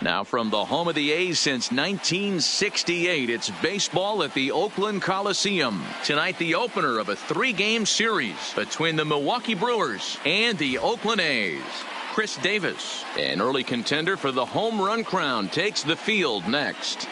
Now from the home of the A's since 1968, it's baseball at the Oakland Coliseum. Tonight, the opener of a 3-game series between the Milwaukee Brewers and the Oakland A's. Chris Davis, an early contender for the home run crown, takes the field next.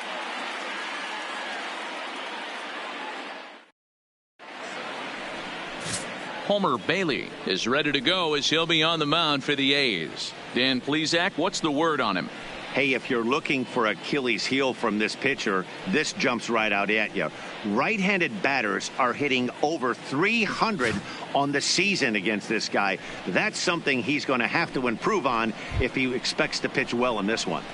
Homer Bailey is ready to go as he'll be on the mound for the A's. Dan Plesac, what's the word on him? Hey, if you're looking for Achilles heel from this pitcher, this jumps right out at you. Right-handed batters are hitting over 300 on the season against this guy. That's something he's going to have to improve on if he expects to pitch well in this one.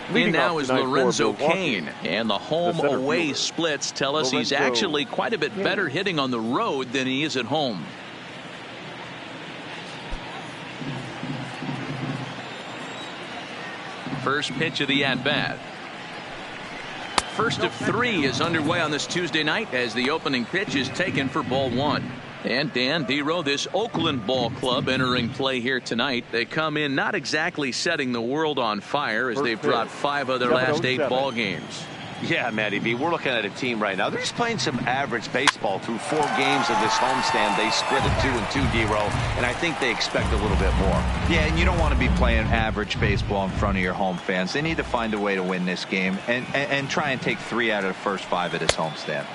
And now is Lorenzo Cain, and the home-away splits tell us he's actually quite a bit better hitting on the road than he is at home. First pitch of the at-bat. First of 3 is underway on this Tuesday night as the opening pitch is taken for ball 1. And Dan Dero, this Oakland ball club entering play here tonight. They come in not exactly setting the world on fire as they've dropped 5 of their last 8 ball games. Yeah, Matty B, we're looking at a team right now. They're just playing some average baseball through 4 games of this homestand. They split it 2-2, D-Row, and I think they expect a little bit more. Yeah, and you don't want to be playing average baseball in front of your home fans. They need to find a way to win this game and try and take 3 out of the first 5 of this homestand.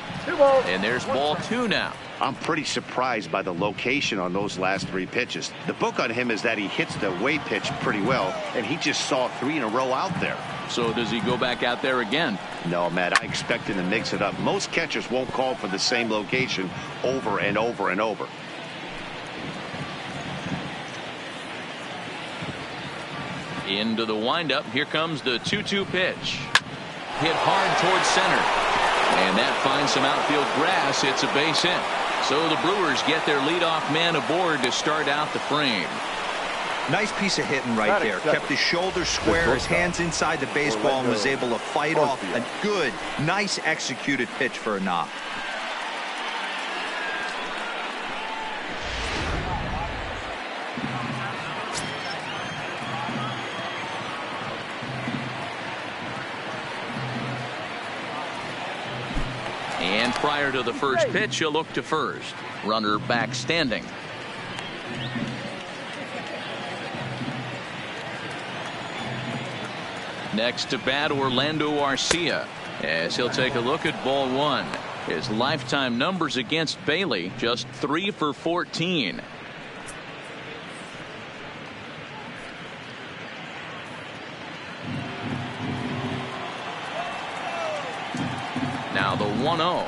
And there's ball 2 now. I'm pretty surprised by the location on those last 3 pitches. The book on him is that he hits the away pitch pretty well, and he just saw 3 in a row out there. So does he go back out there again? No, Matt, I expect him to mix it up. Most catchers won't call for the same location over and over and over. Into the windup. Here comes the 2-2 pitch. Hit hard towards center. And that finds some outfield grass. It's a base hit. So the Brewers get their leadoff man aboard to start out the frame. Nice piece of hitting right there. Kept his shoulders square, his hands inside the baseball, and was able to fight off a good, nice executed pitch for a knock. And prior to the first pitch, he'll look to first. Runner back standing. Next to bat, Orlando Arcia, as he'll take a look at ball 1. His lifetime numbers against Bailey, just 3 for 14. Now the 1-0.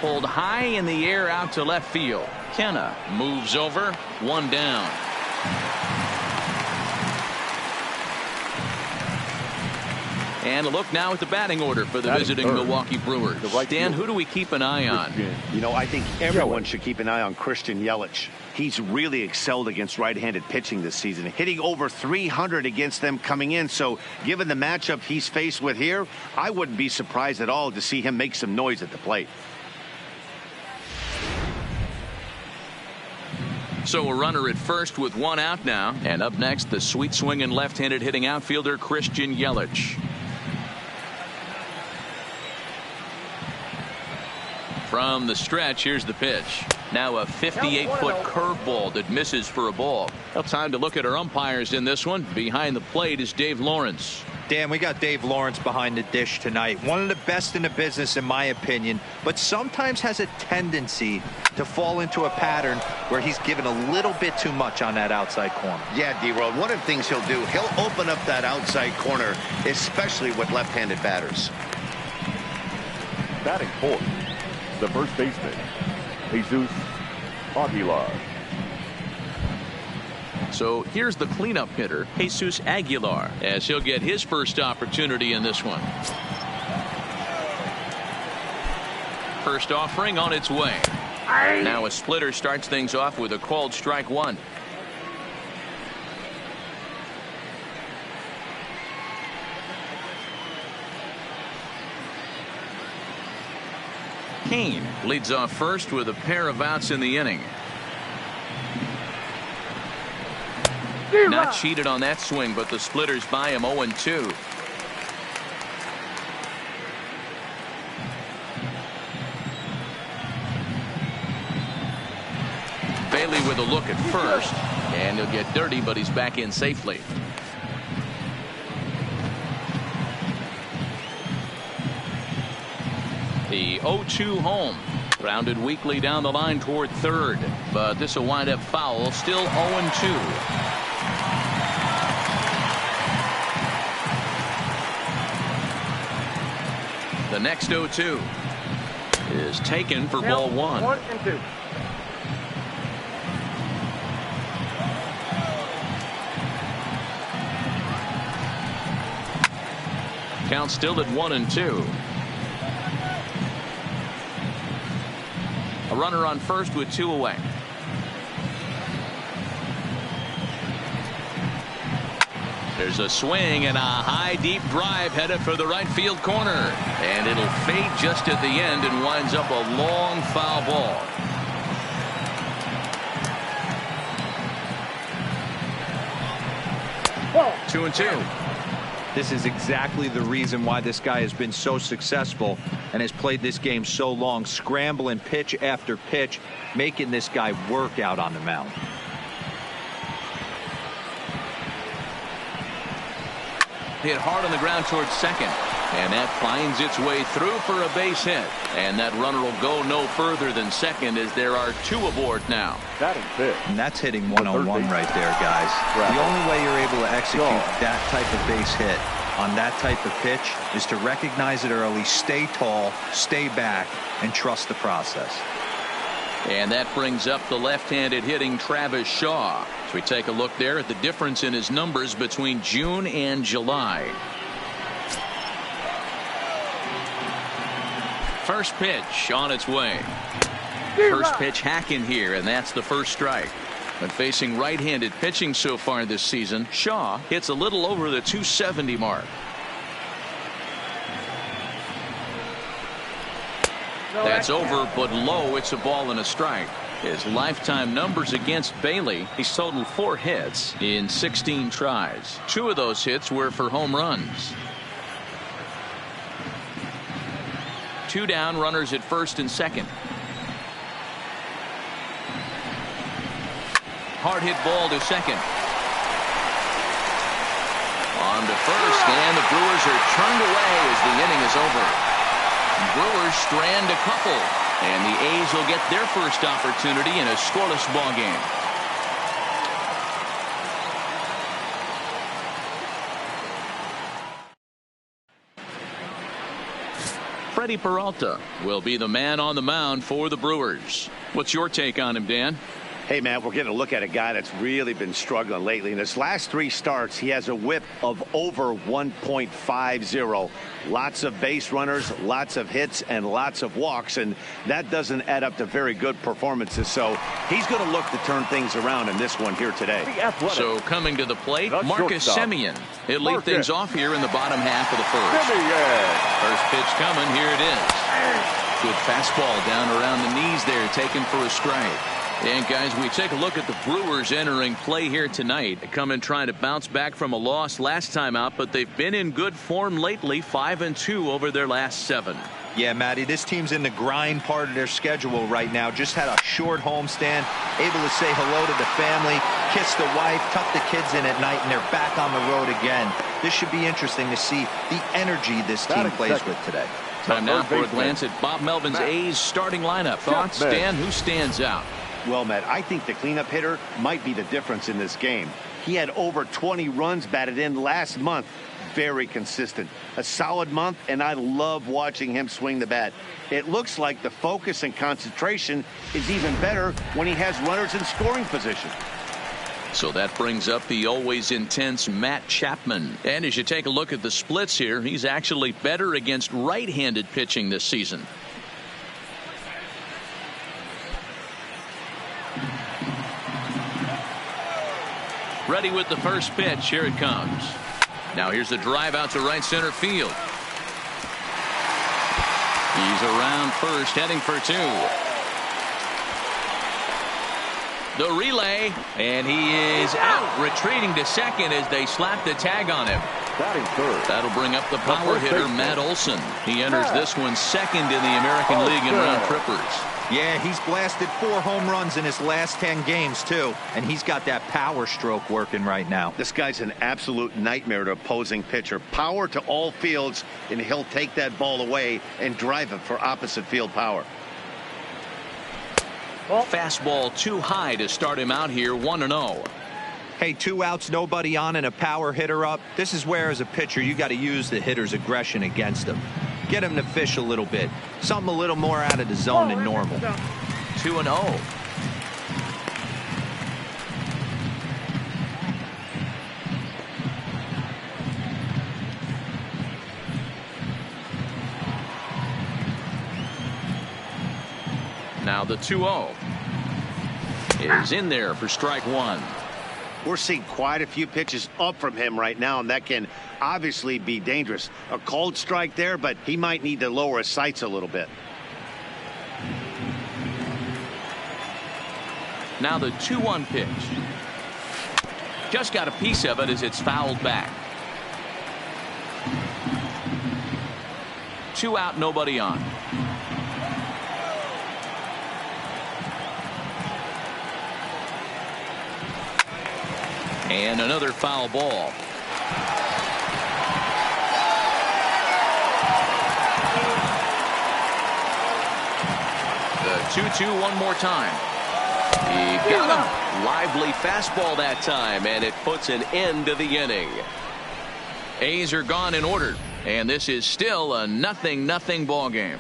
Pulled high in the air out to left field. Kenna moves over, 1 down. And a look now at the batting order for the visiting Milwaukee Brewers. Dan, who do we keep an eye on? You know, I think everyone should keep an eye on Christian Yelich. He's really excelled against right-handed pitching this season, hitting over 300 against them coming in. So given the matchup he's faced with here, I wouldn't be surprised at all to see him make some noise at the plate. So a runner at first with 1 out now. And up next, the sweet swinging left-handed hitting outfielder Christian Yelich. From the stretch, here's the pitch. Now a 58-foot curveball that misses for a ball. Well, time to look at our umpires in this one. Behind the plate is Dave Lawrence. Dan, we got Dave Lawrence behind the dish tonight. One of the best in the business, in my opinion, but sometimes has a tendency to fall into a pattern where he's given a little bit too much on that outside corner. Yeah, D-Road, one of the things he'll do, he'll open up that outside corner, especially with left-handed batters. Batting fourth, the first baseman, Jesus Aguilar. So here's the cleanup hitter, Jesus Aguilar, as he'll get his first opportunity in this one. First offering on its way. Now a splitter starts things off with a called strike 1. Cain leads off first with a pair of outs in the inning. Not cheated on that swing, but the splitters by him 0-2. Bailey with a look at first, and he'll get dirty, but he's back in safely. The 0-2 home. Grounded weakly down the line toward third, but this will wind up foul. Still 0-2. The next 0-2 is taken for ball one. 1-2. Count still at 1-2. A runner on first with 2 away. There's a swing and a high deep drive headed for the right field corner, and it'll fade just at the end and winds up a long foul ball. Ball. 2-2. This is exactly the reason why this guy has been so successful and has played this game so long, scrambling pitch after pitch, making this guy work out on the mound. Hit hard on the ground towards second, and that finds its way through for a base hit, and that runner will go no further than second as there are 2 aboard now. Batting fifth. And that's hitting one-on-one right there, guys. The only way you're able to execute that type of base hit on that type of pitch is to recognize it early, stay tall, stay back, and trust the process. And that brings up the left-handed hitting Travis Shaw. So we take a look there at the difference in his numbers between June and July. First pitch on its way. First pitch hacking here, and that's the first strike. When facing right-handed pitching so far this season, Shaw hits a little over the 270 mark. That's over, but low. It's a ball and a strike. His lifetime numbers against Bailey, he's totaled 4 hits in 16 tries. 2 of those hits were for home runs. 2 down, runners at first and second. Hard hit ball to second. On to first, and the Brewers are turned away as the inning is over. Brewers strand a couple, and the A's will get their first opportunity in a scoreless ball game. Freddie Peralta will be the man on the mound for the Brewers. What's your take on him, Dan? Hey, man, we're getting a look at a guy that's really been struggling lately. In his last 3 starts, he has a whip of over 1.50. Lots of base runners, lots of hits, and lots of walks, and that doesn't add up to very good performances. So he's going to look to turn things around in this one here today. So coming to the plate, That's Marcus shortstop. Semien. He'll lead things off here in the bottom half of the first. First pitch coming, here it is. Good fastball down around the knees there, taken for a strike. And guys, we take a look at the Brewers entering play here tonight. They come in trying to bounce back from a loss last time out, but they've been in good form lately, 5-2 over their last 7. Yeah, Matty, this team's in the grind part of their schedule right now. Just had a short homestand, able to say hello to the family, kiss the wife, tuck the kids in at night, and they're back on the road again. This should be interesting to see the energy this team plays with today. Time now for a glance at Bob Melvin's A's starting lineup. Thoughts, Dan? Who stands out? Well, Matt, I think the cleanup hitter might be the difference in this game. He had over 20 runs batted in last month. Very consistent. A solid month, and I love watching him swing the bat. It looks like the focus and concentration is even better when he has runners in scoring position. So that brings up the always intense Matt Chapman. And as you take a look at the splits here, he's actually better against right-handed pitching this season. Ready with the first pitch. Here it comes. Now here's the drive out to right center field. He's around first, heading for 2. The relay, and he is out, retreating to second as they slap the tag on him. Batting third. That'll bring up the power hitter, Matt Olson. He enters this one second in the American League in round trippers. Yeah, he's blasted 4 home runs in his last 10 games, too. And he's got that power stroke working right now. This guy's an absolute nightmare to opposing pitcher. Power to all fields, and he'll take that ball away and drive it for opposite field power. Fastball too high to start him out here, 1-0. Hey, 2 outs, nobody on, and a power hitter up. This is where, as a pitcher, you got to use the hitter's aggression against him. Get him to fish a little bit. Something a little more out of the zone than normal. 2-0. Now the 2-0 is in there for strike one. We're seeing quite a few pitches up from him right now, and that can obviously be dangerous. A called strike there, but he might need to lower his sights a little bit. Now the 2-1 pitch. Just got a piece of it as it's fouled back. 2 out, nobody on. And another foul ball. The 2-2 one more time. He got him. Lively fastball that time, and it puts an end to the inning. A's are gone in order, and this is still a 0-0 ball game.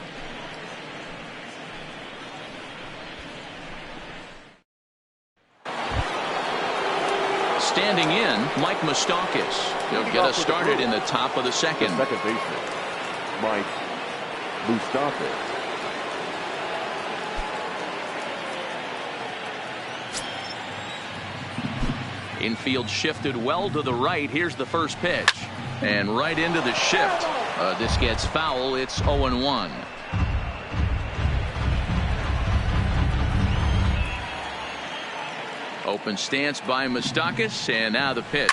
Standing in, Mike Moustakas. He'll get us started in the top of the second. Second baseman, Mike Moustakas. Infield shifted well to the right. Here's the first pitch. And right into the shift. This gets foul. It's 0-1. Open stance by Moustakas, and now the pitch.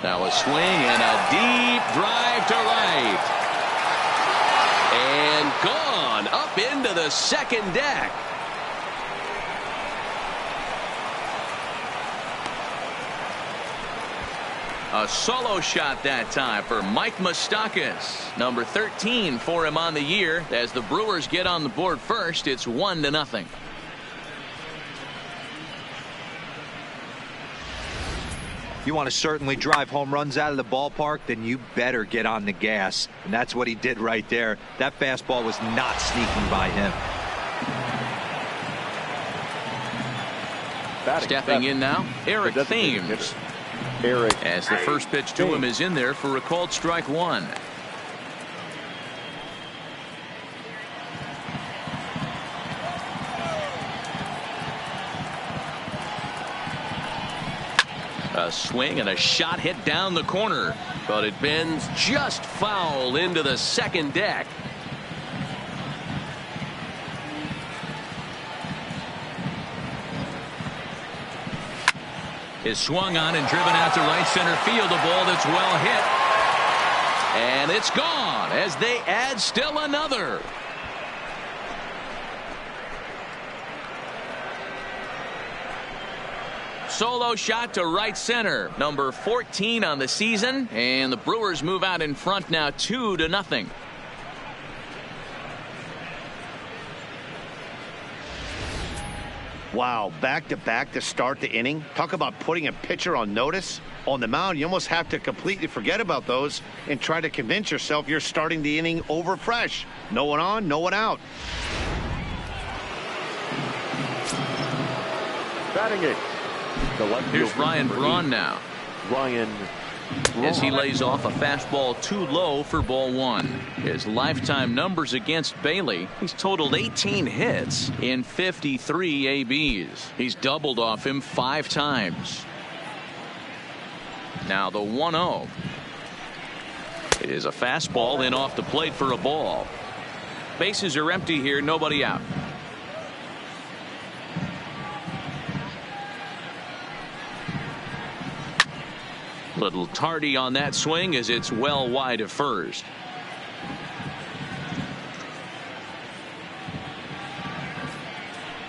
Now a swing and a deep drive to right. And gone up into the second deck. A solo shot that time for Mike Moustakas. Number 13 for him on the year. As the Brewers get on the board first, it's 1-0. You want to certainly drive home runs out of the ballpark, then you better get on the gas. And that's what he did right there. That fastball was not sneaking by him. Stepping in now, Eric Thames. As the first pitch to him is in there for a called strike one. A swing and a shot hit down the corner, but it bends just foul into the second deck. Is swung on and driven out to right center field. A ball that's well hit. And it's gone as they add still another. Solo shot to right center. Number 14 on the season. And the Brewers move out in front now 2-0. Wow, back-to-back to start the inning. Talk about putting a pitcher on notice. On the mound, you almost have to completely forget about those and try to convince yourself you're starting the inning over fresh. No one on, no one out. Batting it. Here's Ryan Braun now. Ryan Braun. As he lays off a fastball too low for ball one. His lifetime numbers against Bailey. He's totaled 18 hits in 53 ABs. He's doubled off him 5 times. Now the 1-0. It is a fastball in off the plate for a ball. Bases are empty here, nobody out. Little tardy on that swing as it's well wide of first.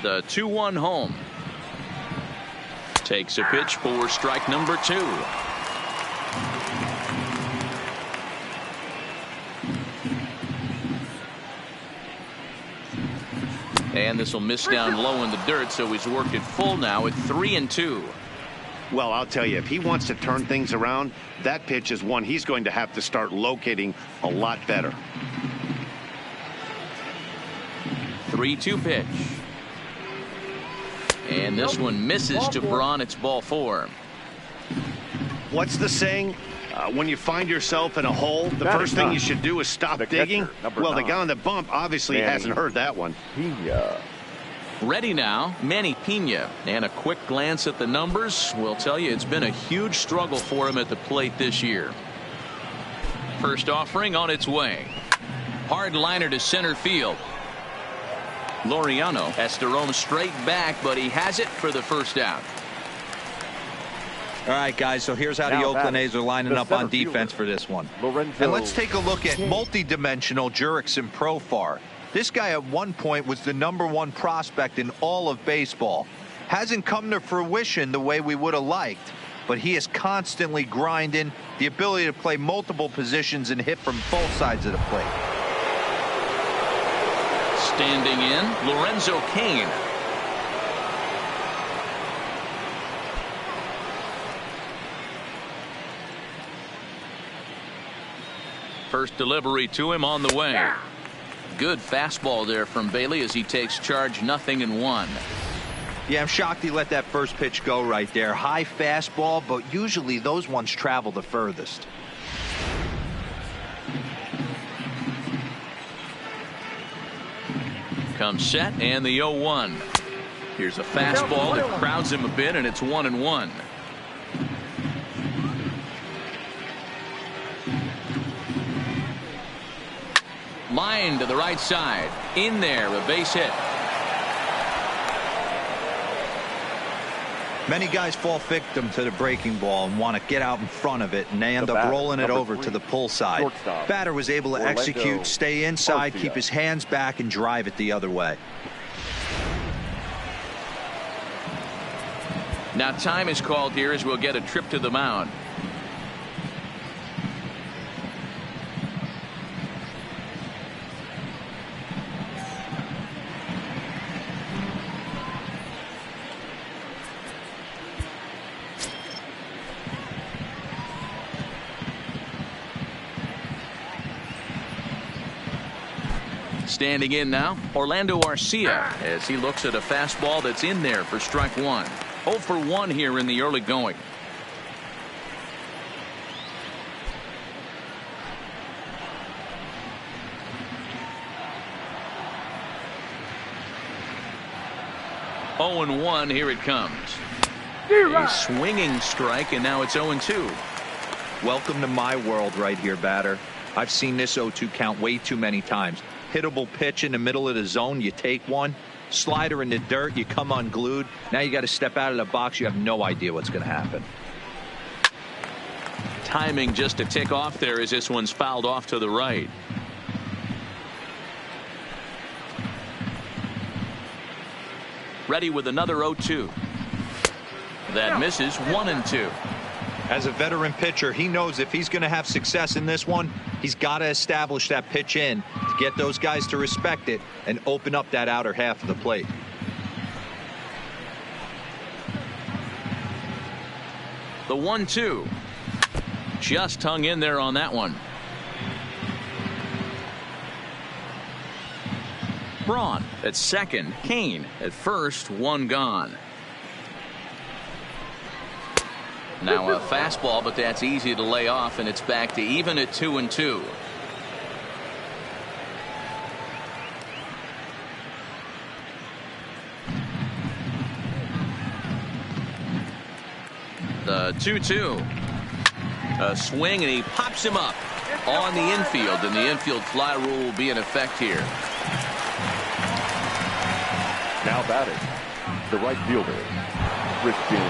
The 2-1 home. Takes a pitch for strike number 2. And this will miss down low in the dirt, so he's worked it full now at 3-2. Well, I'll tell you, if he wants to turn things around, that pitch is one he's going to have to start locating a lot better. 3-2 pitch. And this one misses to Braun. It's ball 4. What's the saying? When you find yourself in a hole, the first thing you should do is stop digging. Well, the guy on the bump obviously hasn't heard that one. Ready now, Manny Pena. And a quick glance at the numbers will tell you it's been a huge struggle for him at the plate this year. First offering on its way. Hard liner to center field. Laureano has to roam straight back, but he has it for the first out. All right, guys, so here's how the Oakland A's are lining up on defense for this one. And let's take a look at multi-dimensional Jurickson Profar. This guy at one point was the #1 prospect in all of baseball. Hasn't come to fruition the way we would have liked, but he is constantly grinding, the ability to play multiple positions and hit from both sides of the plate. Standing in, Lorenzo Cain. First delivery to him on the way. Good fastball there from Bailey as he takes charge, 0-1. Yeah, I'm shocked he let that first pitch go right there. High fastball, but usually those ones travel the furthest. Comes set and the 0-1. Here's a fastball that crowds him a bit, and it's 1-1. Line to the right side. In there, a base hit. Many guys fall victim to the breaking ball and want to get out in front of it, and they end up rolling it over to the pull side. Batter was able to execute, stay inside, keep his hands back, and drive it the other way. Now time is called here as we'll get a trip to the mound. Standing in now, Orlando Arcia, as he looks at a fastball that's in there for strike 1. 0 for 1 here in the early going. Oh and 1, here it comes. A swinging strike, and now it's 0-2. Welcome to my world right here, batter. I've seen this 0-2 count way too many times. Hittable pitch in the middle of the zone, you take one. Slider in the dirt, you come unglued. Now you got to step out of the box. You have no idea what's going to happen. Timing just to tick off there as this one's fouled off to the right. Ready with another 0-2. That misses, 1-2. As a veteran pitcher, he knows if he's going to have success in this one, he's got to establish that pitch in to get those guys to respect it and open up that outer half of the plate. The 1-2. Just hung in there on that one. Braun at second, Cain at first, one gone. Now a fastball, but that's easy to lay off, and it's back to even at 2-2. The 2-2. A swing, and he pops him up on the infield, and the infield fly rule will be in effect here. Now batting, the right fielder, Christian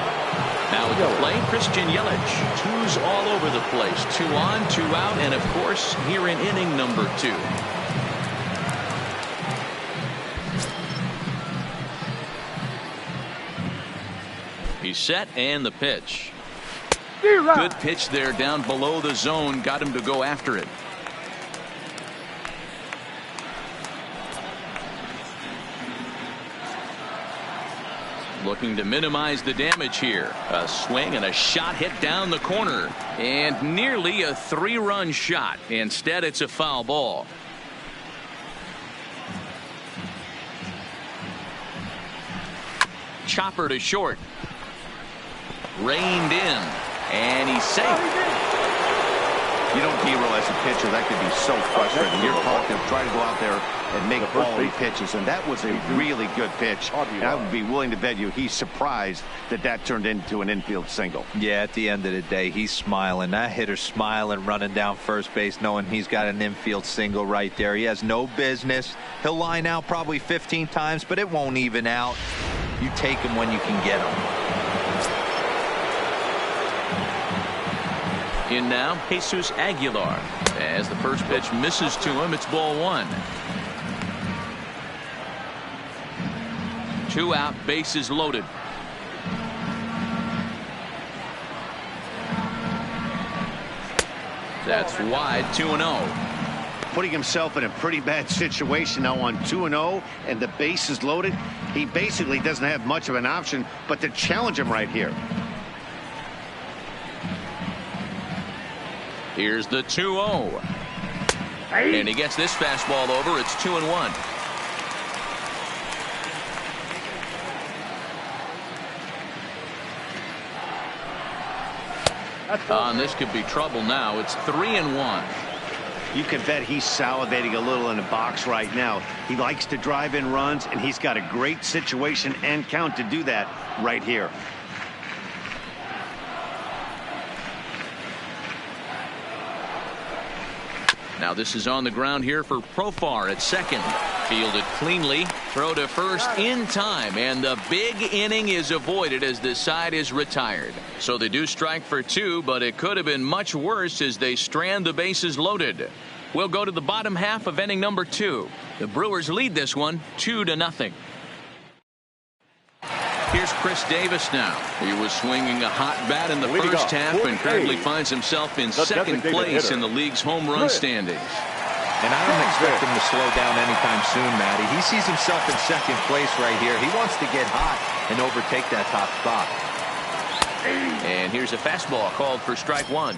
Now with the play, Christian Yelich. Twos all over the place. 2 on, 2 out, and of course, here in inning number 2. He's set, and the pitch. Good pitch there down below the zone. Got him to go after it. Looking to minimize the damage here. A swing and a shot hit down the corner. And nearly a 3-run shot. Instead, it's a foul ball. Chopper to short. Reined in. And he's safe. You know, Hero, as a pitcher, that could be so frustrating. You're talking to try to go out there and make quality pitches, and that was a really good pitch. And I would be willing to bet you he's surprised that that turned into an infield single. Yeah, at the end of the day, he's smiling. That hitter's smiling, running down first base, knowing he's got an infield single right there. He has no business. He'll line out probably 15 times, but it won't even out. You take him when you can get him. In now, Jesus Aguilar. As the first pitch misses to him, it's ball 1. 2 out, bases loaded. That's wide, 2-0. Putting himself in a pretty bad situation now on 2-0, and the base is loaded. He basically doesn't have much of an option but to challenge him right here. Here's the 2-0. And he gets this fastball over. It's 2-1. This could be trouble now. It's 3-1. You can bet he's salivating a little in the box right now. He likes to drive in runs, and he's got a great situation and count to do that right here. Now this is on the ground here for Profar at second. Fielded cleanly. Throw to first in time. And the big inning is avoided as the side is retired. So they do strike for 2, but it could have been much worse as they strand the bases loaded. We'll go to the bottom half of inning number 2. The Brewers lead this one 2-0. Here's Chris Davis now. He was swinging a hot bat in the first half and currently finds himself in second place in the league's home run standings. And I don't expect him to slow down anytime soon, Matty. He sees himself in second place right here. He wants to get hot and overtake that top spot. And here's a fastball called for strike 1.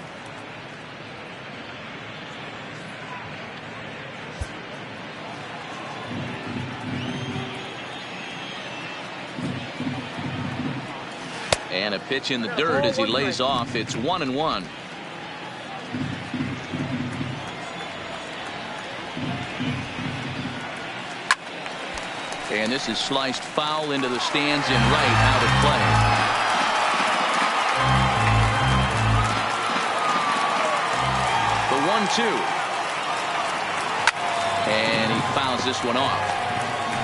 And a pitch in the dirt as he lays off. It's 1-1. And this is sliced foul into the stands in right, out of play. The 1-2. And he fouls this one off.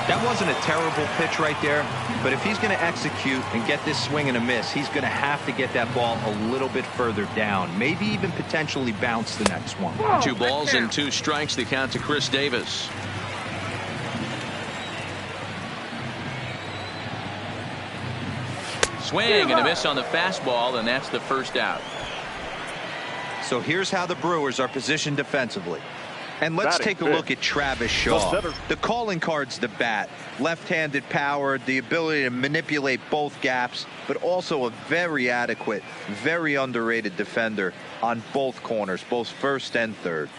That wasn't a terrible pitch right there, but if he's going to execute and get this swing and a miss, he's going to have to get that ball a little bit further down, maybe even potentially bounce the next one. 2 balls and 2 strikes, the count to Chris Davis. Swing and a miss on the fastball, and that's the first out. So here's how the Brewers are positioned defensively. And let's take a look at Travis Shaw. The calling card's the bat. Left-handed power, the ability to manipulate both gaps, but also a very adequate, very underrated defender on both corners, both first and third.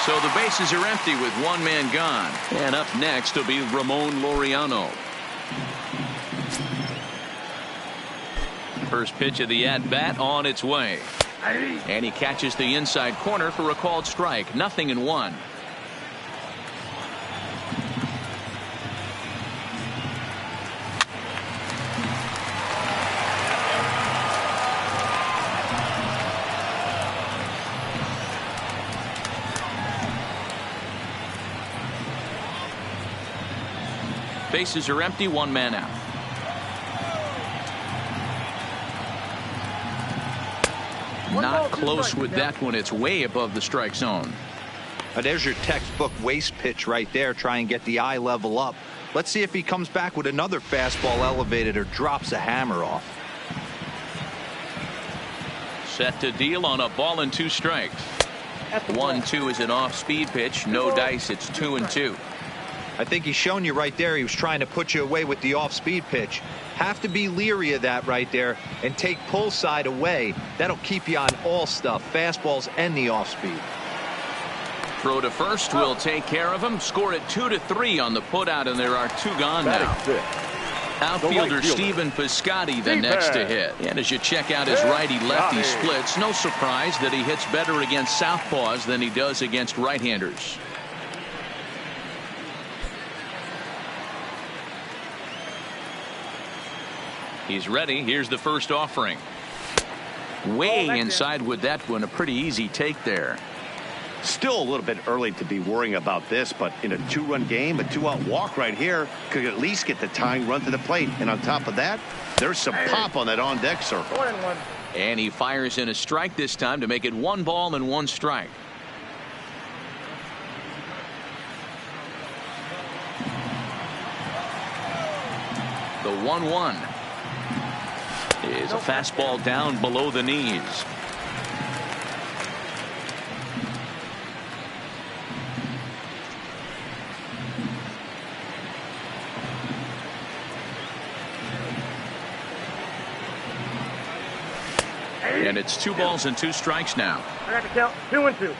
So the bases are empty with 1 man gone. And up next will be Ramon Laureano. First pitch of the at-bat on its way. And he catches the inside corner for a called strike. 0-1. Bases are empty, one man out. Not close with that one. It's way above the strike zone. There's your textbook waste pitch right there. Try and get the eye level up. Let's see if he comes back with another fastball elevated or drops a hammer off. Set to deal on a ball and 2 strikes. 1-2 is an off-speed pitch. No dice. It's 2-2. I think he's shown you right there. He was trying to put you away with the off-speed pitch. Have to be leery of that right there and take pull side away. That'll keep you on all stuff, fastballs and the off-speed. Throw to first will take care of him. Score it 2-3 on the putout, and there are 2 gone now. Outfielder Stephen Piscotty the next to hit. And as you check out his righty-lefty splits, no surprise that he hits better against southpaws than he does against right-handers. He's ready. Here's the first offering. Way inside with that one. A pretty easy take there. Still a little bit early to be worrying about this, but in a 2-run game, a 2-out walk right here could at least get the tying run to the plate. And on top of that, there's some pop on that on-deck circle. And he fires in a strike this time to make it 1 ball and 1 strike. The 1-1 is a fastball down below the knees. And it's 2 balls and 2 strikes now. I got to count 2-2.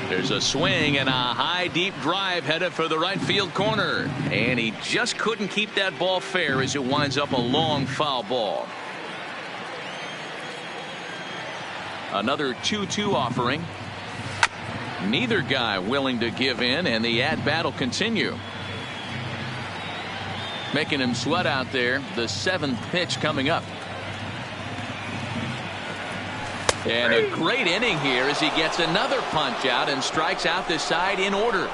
There's a swing and a high deep drive headed for the right field corner. And he just couldn't keep that ball fair as it winds up a long foul ball. Another 2-2 offering. Neither guy willing to give in, and the at-bat will continue. Making him sweat out there. The 7th pitch coming up. And a great inning here as he gets another punch out and strikes out the side in order.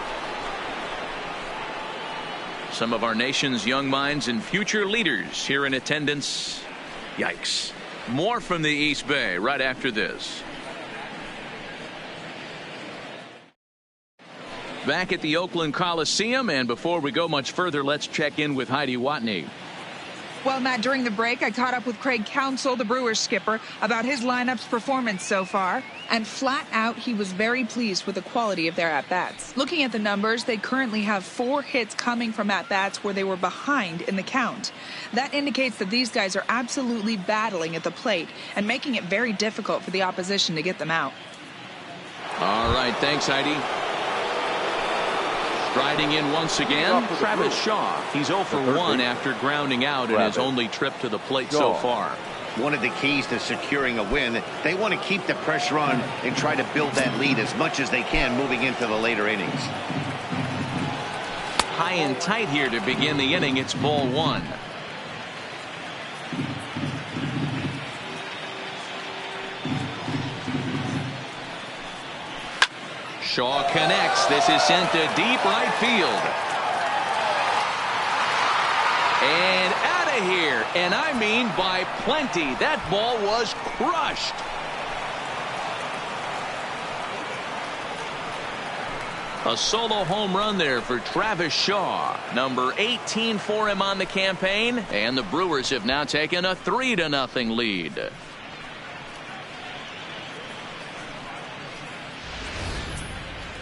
Some of our nation's young minds and future leaders here in attendance. Yikes. More from the East Bay right after this. Back at the Oakland Coliseum, and before we go much further, let's check in with Heidi Watney. Well, Matt, during the break, I caught up with Craig Counsell, the Brewers skipper, about his lineup's performance so far. And flat out, he was very pleased with the quality of their at-bats. Looking at the numbers, they currently have 4 hits coming from at-bats where they were behind in the count. That indicates that these guys are absolutely battling at the plate and making it very difficult for the opposition to get them out. All right, thanks, Heidi. Striding in once again, Travis Shaw. He's 0 for 1 after grounding out in his only trip to the plate so far. One of the keys to securing a win, they want to keep the pressure on and try to build that lead as much as they can moving into the later innings. High and tight here to begin the inning. It's ball 1. Shaw connects. This is sent to deep right field. And out of here. And I mean by plenty. That ball was crushed. A solo home run there for Travis Shaw. Number 18 for him on the campaign. And the Brewers have now taken a 3-0 lead.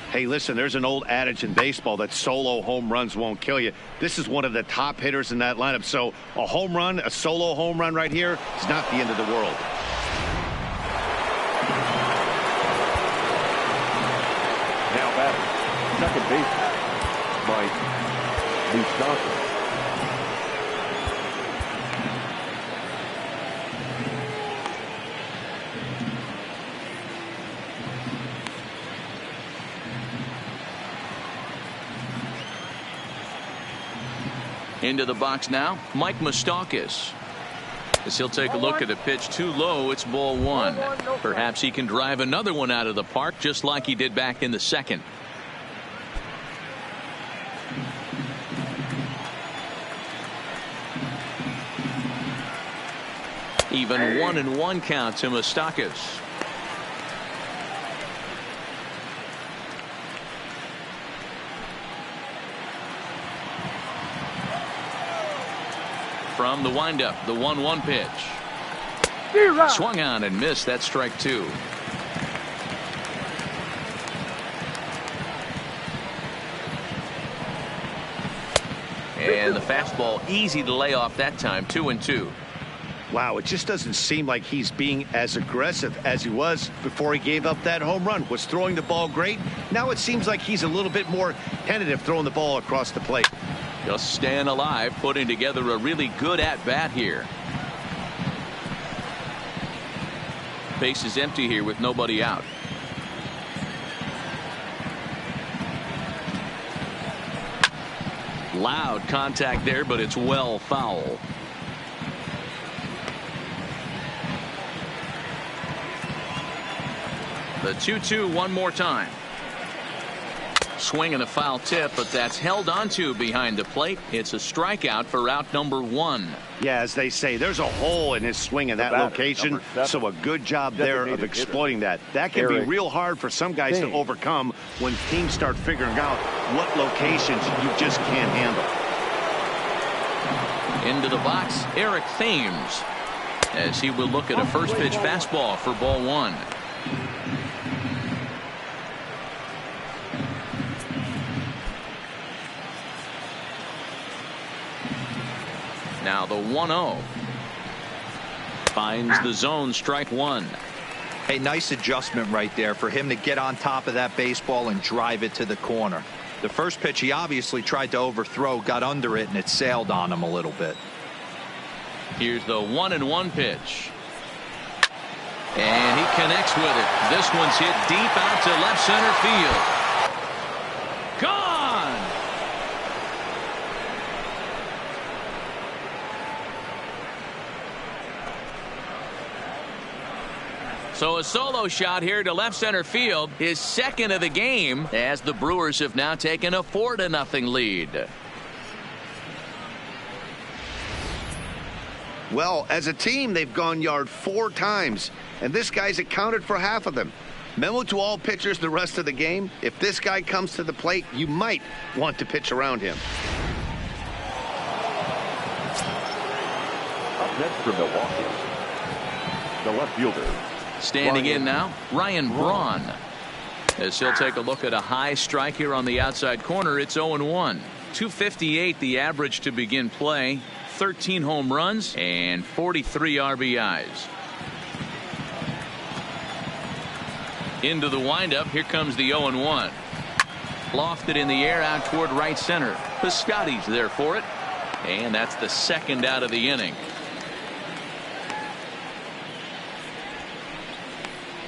Hey, listen, there's an old adage in baseball that solo home runs won't kill you. This is one of the top hitters in that lineup. So a home run, a solo home run right here is not the end of the world. Now batting, second baseman, Mike Moustakas. Into the box now, Mike Moustakas. As he'll take a look at a pitch too low. It's ball one. Perhaps he can drive another one out of the park just like he did back in the second. Even 1-1 count to Moustakas. From the windup, the 1-1 pitch. Swung on and missed. That's strike two. And the fastball easy to lay off that time. 2-2. Wow, it just doesn't seem like he's being as aggressive as he was before he gave up that home run. Was throwing the ball great. Now it seems like he's a little bit more tentative throwing the ball across the plate. Just staying alive, putting together a really good at-bat here. Base is empty here with nobody out. Loud contact there, but it's well foul. The 2-2 one more time. Swing and a foul tip, but that's held onto behind the plate. It's a strikeout for out number one. Yeah, as they say, there's a hole in his swing in that location, so a good job there of exploiting that. That can be real hard for some guys to overcome when teams start figuring out what locations you just can't handle. Into the box, Eric Thames, as he will look at a first pitch fastball for ball one. Now the 1-0. Finds the zone, strike one. Hey, nice adjustment right there for him to get on top of that baseball and drive it to the corner. The first pitch he obviously tried to overthrow, got under it, and it sailed on him a little bit. Here's the 1-1 pitch. And he connects with it. This one's hit deep out to left center field. Gone! So a solo shot here to left center field, his second of the game, as the Brewers have now taken a 4-0 lead. Well, as a team, they've gone yard 4 times, and this guy's accounted for half of them. Memo to all pitchers the rest of the game: if this guy comes to the plate, you might want to pitch around him. Up next for Milwaukee, the left fielder. Standing in now, Ryan Braun. As he'll take a look at a high strike here on the outside corner. It's 0-1. 258 the average to begin play. 13 home runs and 43 RBIs. Into the windup. Here comes the 0-1. Lofted in the air out toward right center. Piscotty's there for it. And that's the second out of the inning.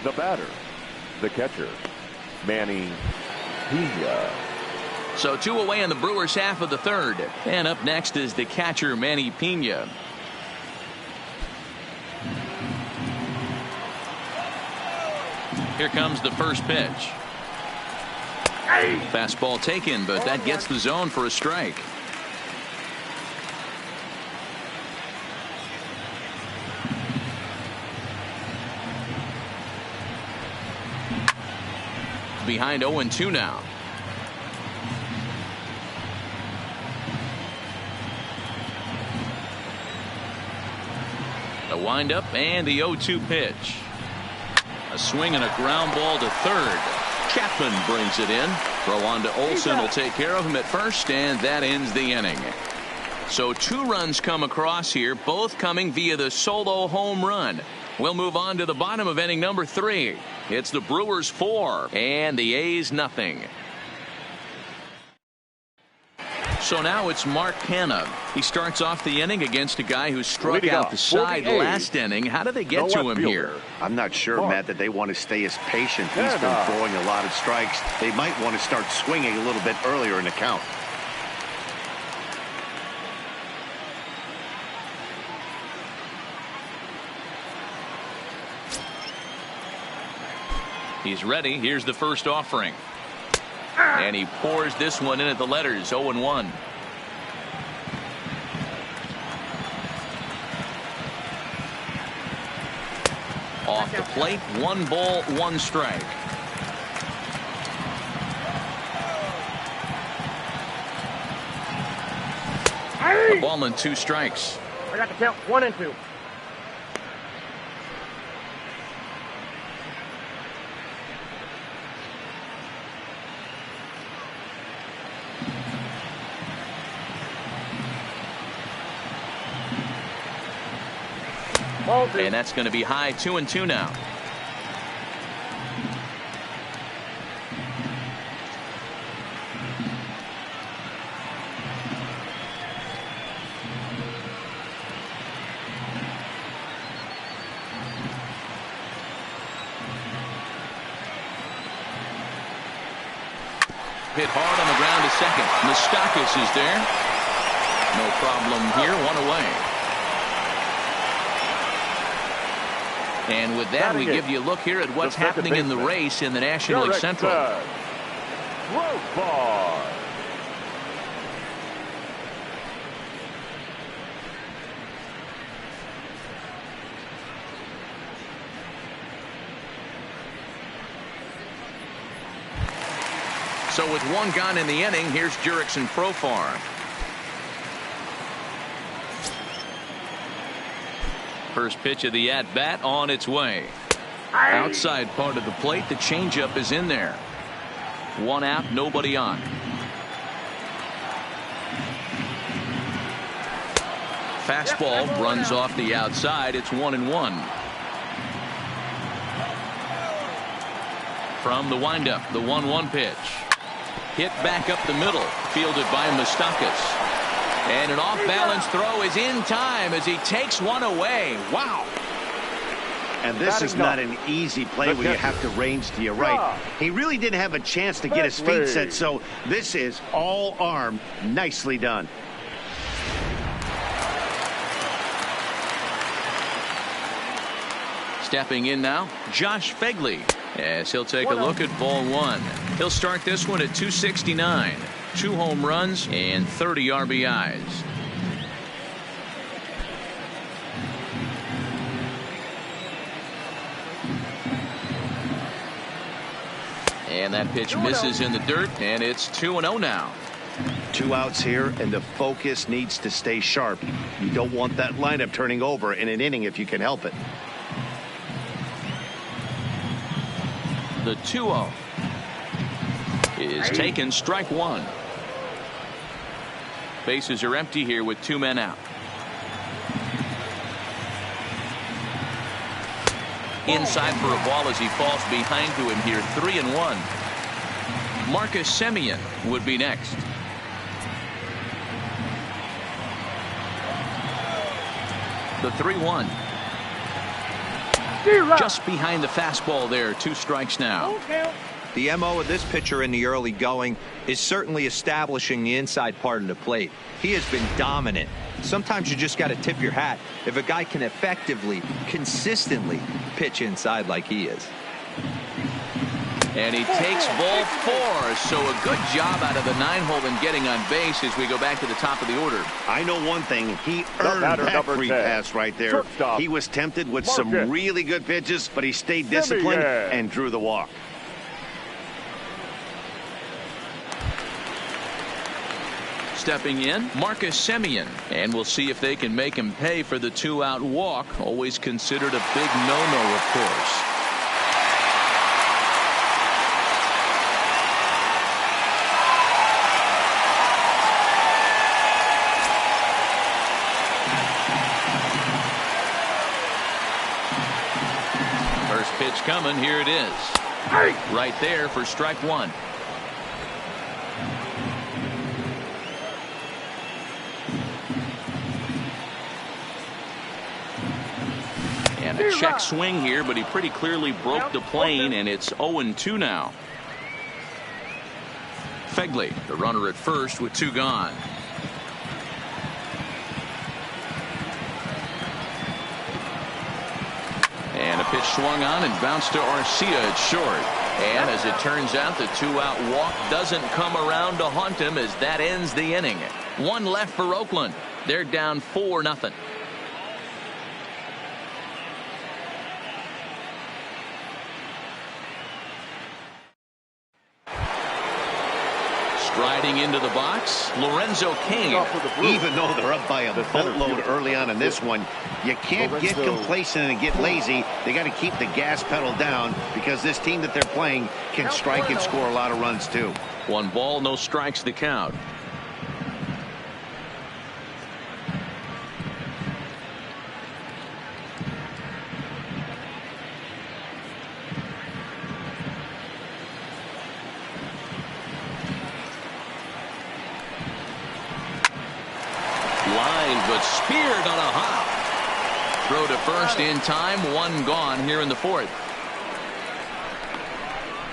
The batter, the catcher, Manny Pena. So 2 away in the Brewers half of the third. And up next is the catcher, Manny Pena. Here comes the first pitch. Fastball taken, but that gets the zone for a strike. Behind 0-2 now. The windup and the 0-2 pitch. A swing and a ground ball to third. Chapman brings it in. Throw on to Olsen will take care of him at first, and that ends the inning. So 2 runs come across here, both coming via the solo home run. We'll move on to the bottom of inning number 3. It's the Brewers 4 and the A's nothing. So now it's Mark Hanna. He starts off the inning against a guy who struck out the side last inning. How do they get to him here? I'm not sure, Matt, that they want to stay as patient. He's been throwing a lot of strikes. They might want to start swinging a little bit earlier in the count. He's ready. Here's the first offering. And he pours this one in at the letters. 0-1. Off the plate, 1 ball, 1 strike. A ball and 2 strikes. I got the count 1 and 2. And that's going to be high. 2-2 now. Hit hard on the ground to second. Moustakas is there. No problem here. 1 away. And with that, we give you a look here at what's happening in the race in the National League Central. So with 1 gone in the inning, here's Jurickson Profar. First pitch of the at-bat on its way. Outside part of the plate, the changeup is in there. 1 out, nobody on. Fastball runs off the outside. It's 1-1. From the windup, the 1-1 pitch. Hit back up the middle, fielded by Moustakas. And an off-balance throw is in time as he takes 1 away. Wow. And this is not an easy play where you have to range to your right. He really didn't have a chance to get his feet set, so this is all arm. Nicely done. Stepping in now, Josh Phegley, as he'll take a look at ball 1. He'll start this one at 269. 2 home runs and 30 RBIs. And that pitch misses in the dirt, and it's 2-0 now. 2 outs here, and the focus needs to stay sharp. You don't want that lineup turning over in an inning if you can help it. The 2-0 is taken, strike 1. Bases are empty here with 2 men out. Inside for a ball as he falls behind to him here. 3-1. Marcus Semien would be next. The 3-1. Just behind the fastball there. 2 strikes now. The MO of this pitcher in the early going is certainly establishing the inside part of the plate. He has been dominant. Sometimes you just got to tip your hat if a guy can effectively, consistently pitch inside like he is. And he takes ball 4. So a good job out of the 9-hole in getting on base as we go back to the top of the order. I know one thing. He earned that free pass right there. He was tempted with some really good pitches, but he stayed disciplined and drew the walk. Stepping in, Marcus Semien, and we'll see if they can make him pay for the 2-out walk. Always considered a big no-no, of course. First pitch coming, here it is. Right there for strike 1. A check swing here, but he pretty clearly broke the plane, and it's 0-2 now. Phegley, the runner at first with 2 gone. And a pitch swung on and bounced to Arcia at short. And as it turns out, the two-out walk doesn't come around to haunt him as that ends the inning. One left for Oakland. They're down 4-0. Striding into the box, Lorenzo Cain. Even though they're up by a boatload early on in this one, you can't get complacent and get lazy. They got to keep the gas pedal down because this team that they're playing can strike and score a lot of runs too. 1 ball, no strikes to count. But speared on a hop. Throw to first in time. 1 gone here in the 4th.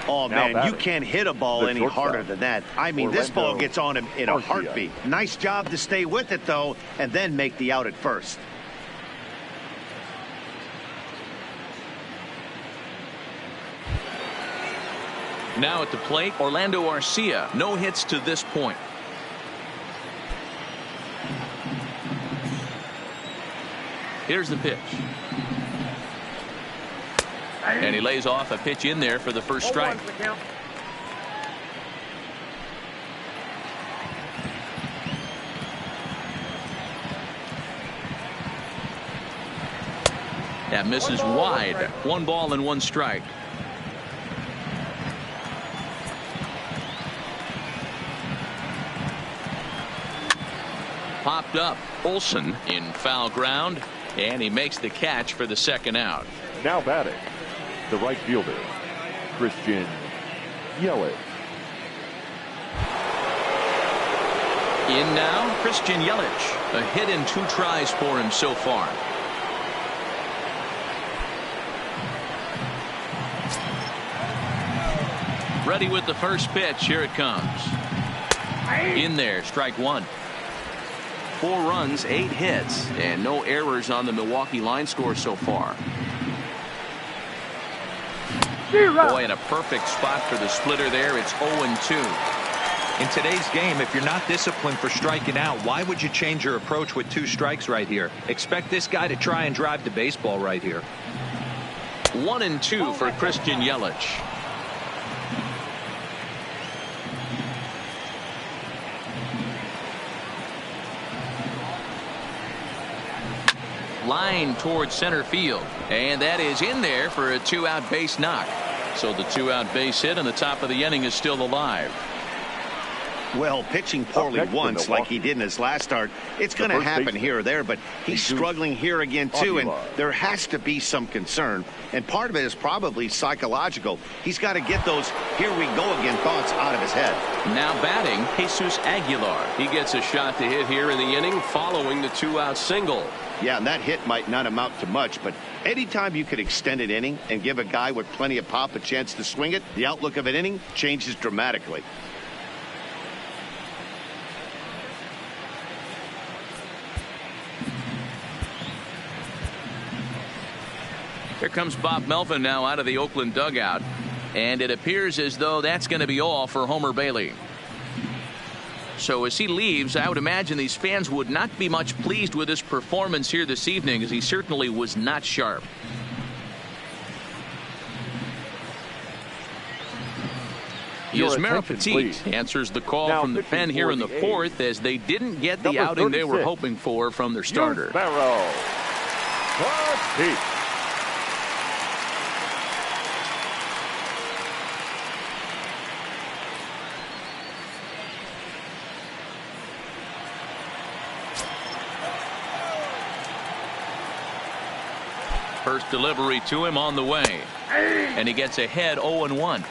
Oh, man, you can't hit a ball any harder than that. I mean, this ball gets on him in a heartbeat. Nice job to stay with it, though, and then make the out at first. Now at the plate, Orlando Arcia. No hits to this point. Here's the pitch. And he lays off a pitch in there for the first strike. That misses wide. 1 ball and 1 strike. Popped up. Olsen in foul ground. And he makes the catch for the 2nd out. Now batting, the right fielder, Christian Yelich. In now, Christian Yelich. A hit in 2 tries for him so far. Ready with the first pitch. Here it comes. In there, strike 1. 4 runs, 8 hits, and no errors on the Milwaukee line score so far. Boy, in a perfect spot for the splitter there. It's 0-2. In today's game, if you're not disciplined for striking out, why would you change your approach with 2 strikes right here? Expect this guy to try and drive the baseball right here. 1-2 for Christian Yelich. Line towards center field, and that is in there for a 2-out base knock. So the 2-out base hit and the top of the inning is still alive. Well, pitching poorly once like he did in his last start, it's going to happen here or there, but he's struggling here again too, and there has to be some concern, and part of it is probably psychological. He's got to get those here we go again thoughts out of his head. Now batting, Jesus Aguilar. He gets a shot to hit here in the inning following the 2-out single. Yeah, and that hit might not amount to much, but anytime you could extend an inning and give a guy with plenty of pop a chance to swing it, the outlook of an inning changes dramatically. Here comes Bob Melvin now out of the Oakland dugout, and it appears as though that's going to be all for Homer Bailey. So as he leaves, I would imagine these fans would not be much pleased with his performance here this evening, as he certainly was not sharp. Yasmero Petit answers the call from the pen here in the 4th, as they didn't get the outing they were hoping for from their starter. First delivery to him on the way, and he gets ahead 0-1.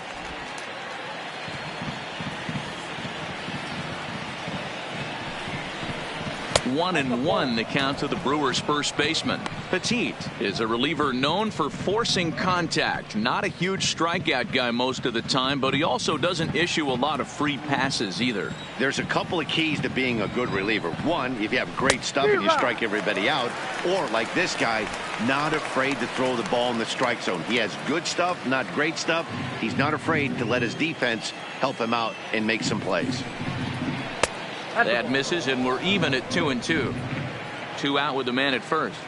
1-1 the count to the Brewers' first baseman. Petit is a reliever known for forcing contact. Not a huge strikeout guy most of the time, but he also doesn't issue a lot of free passes either. There's a couple of keys to being a good reliever. One, if you have great stuff and you strike everybody out, or like this guy, not afraid to throw the ball in the strike zone. He has good stuff, not great stuff. He's not afraid to let his defense help him out and make some plays. That misses, and we're even at 2-2. 2 out with the man at first.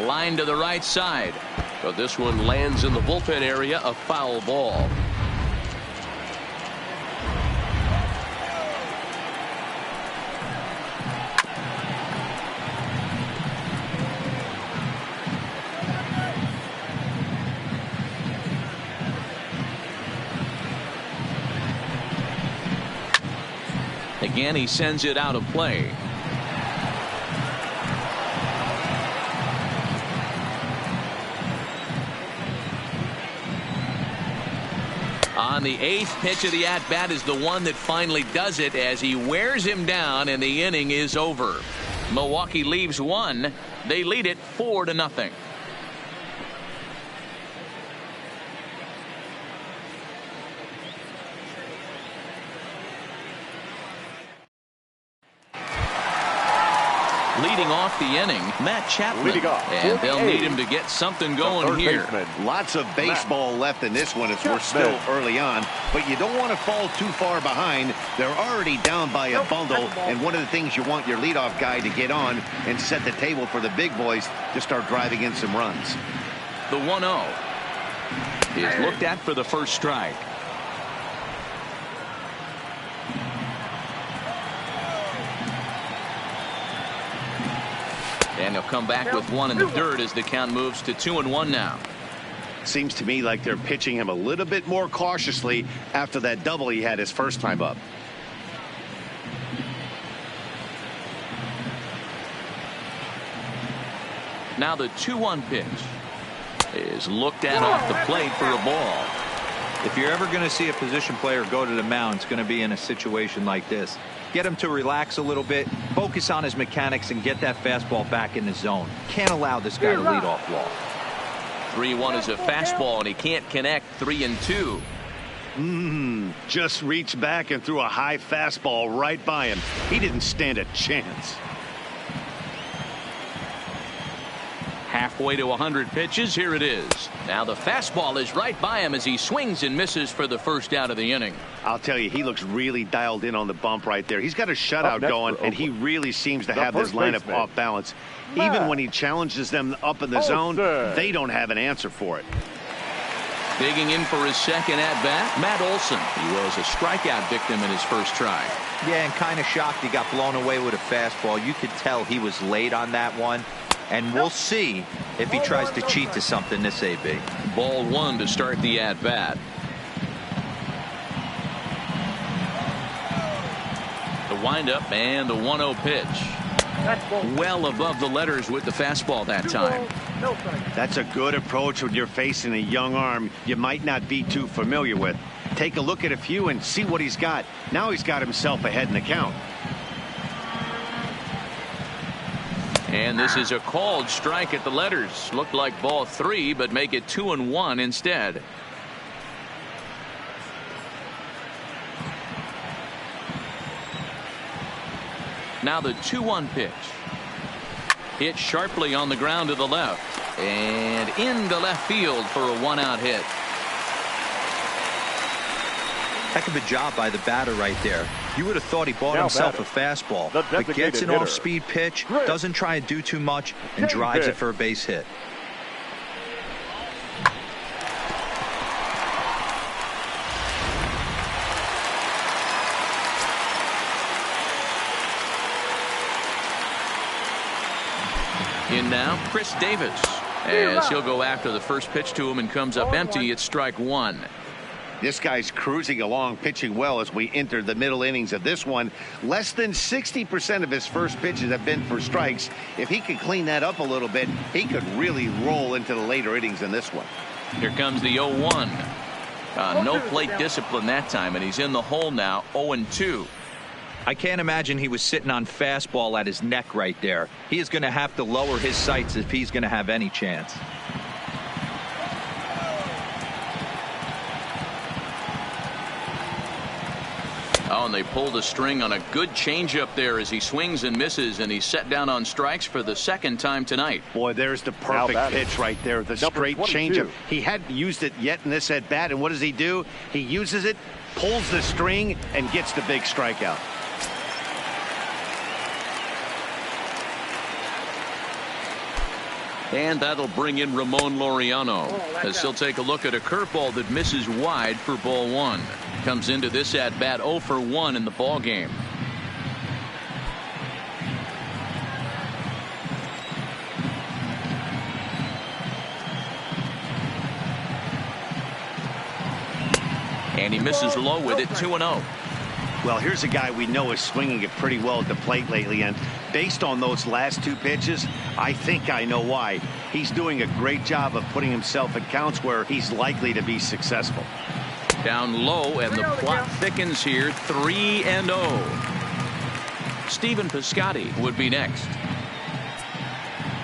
Line to the right side. So this one lands in the bullpen area, a foul ball. Again, he sends it out of play. On the 8th pitch of the at-bat is the one that finally does it as he wears him down, and the inning is over. Milwaukee leaves 1. They lead it 4-0. Leading off the inning, Matt Chapman, and they'll need him to get something going here. Lots of baseball left in this one as we're still early on, but you don't want to fall too far behind. They're already down by a bundle, and one of the things you want your leadoff guy to get on and set the table for the big boys to start driving in some runs. The 1-0 is looked at for the first strike. And he'll come back with 1 in the dirt as the count moves to 2-1 now. Seems to me like they're pitching him a little bit more cautiously after that double he had his first time up. Now the 2-1 pitch is looked at off the plate for a ball. If you're ever going to see a position player go to the mound, it's going to be in a situation like this. Get him to relax a little bit, focus on his mechanics, and get that fastball back in the zone. Can't allow this guy to lead off walk. 3-1 is a fastball, and he can't connect. 3-2. Just reached back and threw a high fastball right by him. He didn't stand a chance. Halfway to 100 pitches. Here it is. Now the fastball is right by him as he swings and misses for the first out of the inning. I'll tell you, he looks really dialed in on the bump right there. He's got a shutout going, and he really seems to have this lineup off balance. Even when he challenges them up in the zone, they don't have an answer for it. Digging in for his second at-bat, Matt Olson. He was a strikeout victim in his first try. Yeah, and kind of shocked he got blown away with a fastball. You could tell he was late on that one. And we'll see if he tries to cheat to something this AB. Ball 1 to start the at-bat. The windup and the 1-0 pitch. Well above the letters with the fastball that time. That's a good approach when you're facing a young arm you might not be too familiar with. Take a look at a few and see what he's got. Now he's got himself ahead in the count. And this is a called strike at the letters. Looked like ball 3, but make it 2-1 instead. Now the 2-1 pitch. Hit sharply on the ground to the left. And into left field for a 1-out hit. Heck of a job by the batter right there. You would have thought he bought himself a fastball, but gets an off-speed pitch, doesn't try and do too much, and drives it for a base hit. In now, Chris Davis, as he'll go after the first pitch to him and comes up empty. It's strike 1. This guy's cruising along, pitching well as we enter the middle innings of this one. Less than 60% of his first pitches have been for strikes. If he could clean that up a little bit, he could really roll into the later innings in this one. Here comes the 0-1. No plate discipline that time, and he's in the hole now, 0-2. I can't imagine he was sitting on fastball at his neck right there. He is going to have to lower his sights if he's going to have any chance. Oh, and they pulled a string on a good changeup there as he swings and misses, and he's set down on strikes for the second time tonight. Boy, there's the perfect pitch right there. The straight changeup. He hadn't used it yet in this at bat, and what does he do? He uses it, pulls the string, and gets the big strikeout. And that'll bring in Ramon Laureano as he'll take a look at a curveball that misses wide for ball one. Comes into this at bat 0 for 1 in the ball game. And he misses low with it, 2-0. Well, here's a guy we know is swinging it pretty well at the plate lately, and based on those last two pitches, I think I know why. He's doing a great job of putting himself at counts where he's likely to be successful. Down low, and the plot thickens here, 3-0. Stephen Piscotty would be next.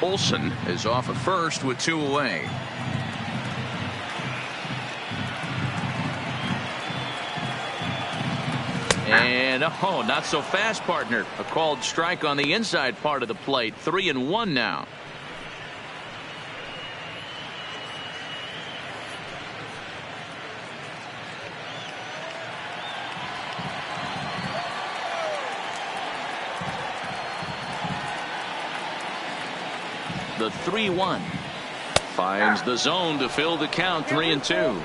Olsen is off at first with 2 away. And oh, not so fast, partner. A called strike on the inside part of the plate. 3-1 now. The 3-1 finds the zone to fill the count, 3-2.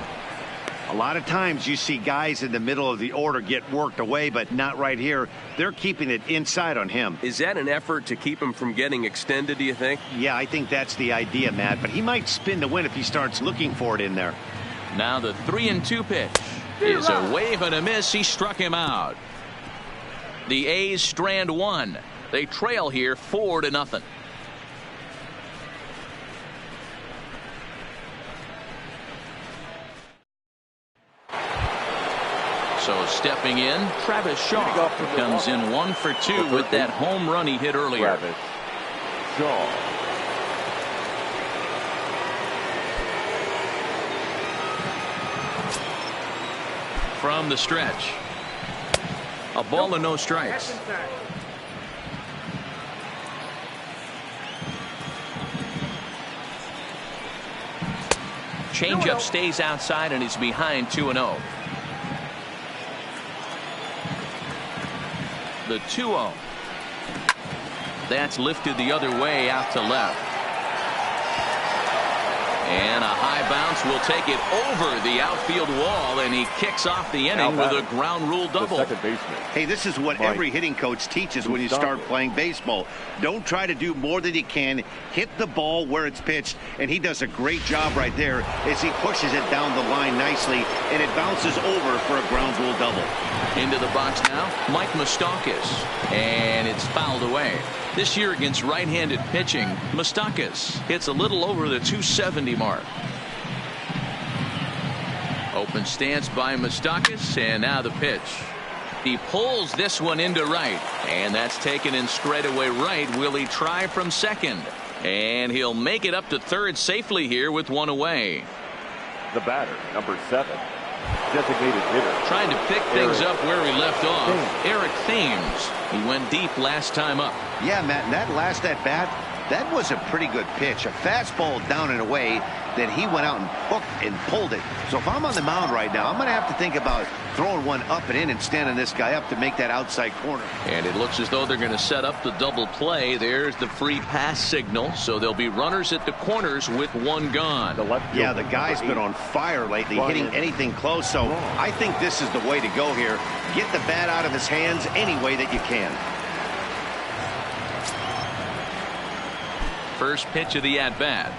A lot of times you see guys in the middle of the order get worked away, but not right here. They're keeping it inside on him. Is that an effort to keep him from getting extended, do you think? Yeah, I think that's the idea, Matt, but he might spin to win if he starts looking for it in there. Now the 3-2 pitch is a wave and a miss. He struck him out. The A's strand one. They trail here 4-0. So stepping in, Travis Shaw comes in 1 for 2 with that home run he hit earlier. Travis Shaw. From the stretch, a ball and no strikes. Changeup stays outside and he's behind 2-0. The 2-0. That's lifted the other way out to left. And a high bounce will take it over the outfield wall, and he kicks off the inning with a ground rule double. Second baseman. Hey, this is what every hitting coach teaches when you start playing baseball. Don't try to do more than you can. Hit the ball where it's pitched, and he does a great job right there as he pushes it down the line nicely, and it bounces over for a ground rule double. Into the box now, Mike Moustakas, and it's fouled away. This year against right-handed pitching, Moustakas hits a little over the 270 mark. Open stance by Moustakas, and now the pitch. He pulls this one into right, and that's taken in straightaway right. Will he try from second? And he'll make it up to third safely here with 1 away. The batter, number 7. Designated hitter. Trying to pick things up where he left off. Eric Thames. He went deep last time up. Yeah, Matt, and that last at bat, that was a pretty good pitch. A fastball down and away that he went out and hooked and pulled it. So if I'm on the mound right now, I'm going to have to think about throwing one up and in and standing this guy up to make that outside corner. And it looks as though they're going to set up the double play. There's the free pass signal. So there'll be runners at the corners with 1 gone. Yeah, the guy's been on fire lately, hitting anything close. So I think this is the way to go here. Get the bat out of his hands any way that you can. First pitch of the at-bat.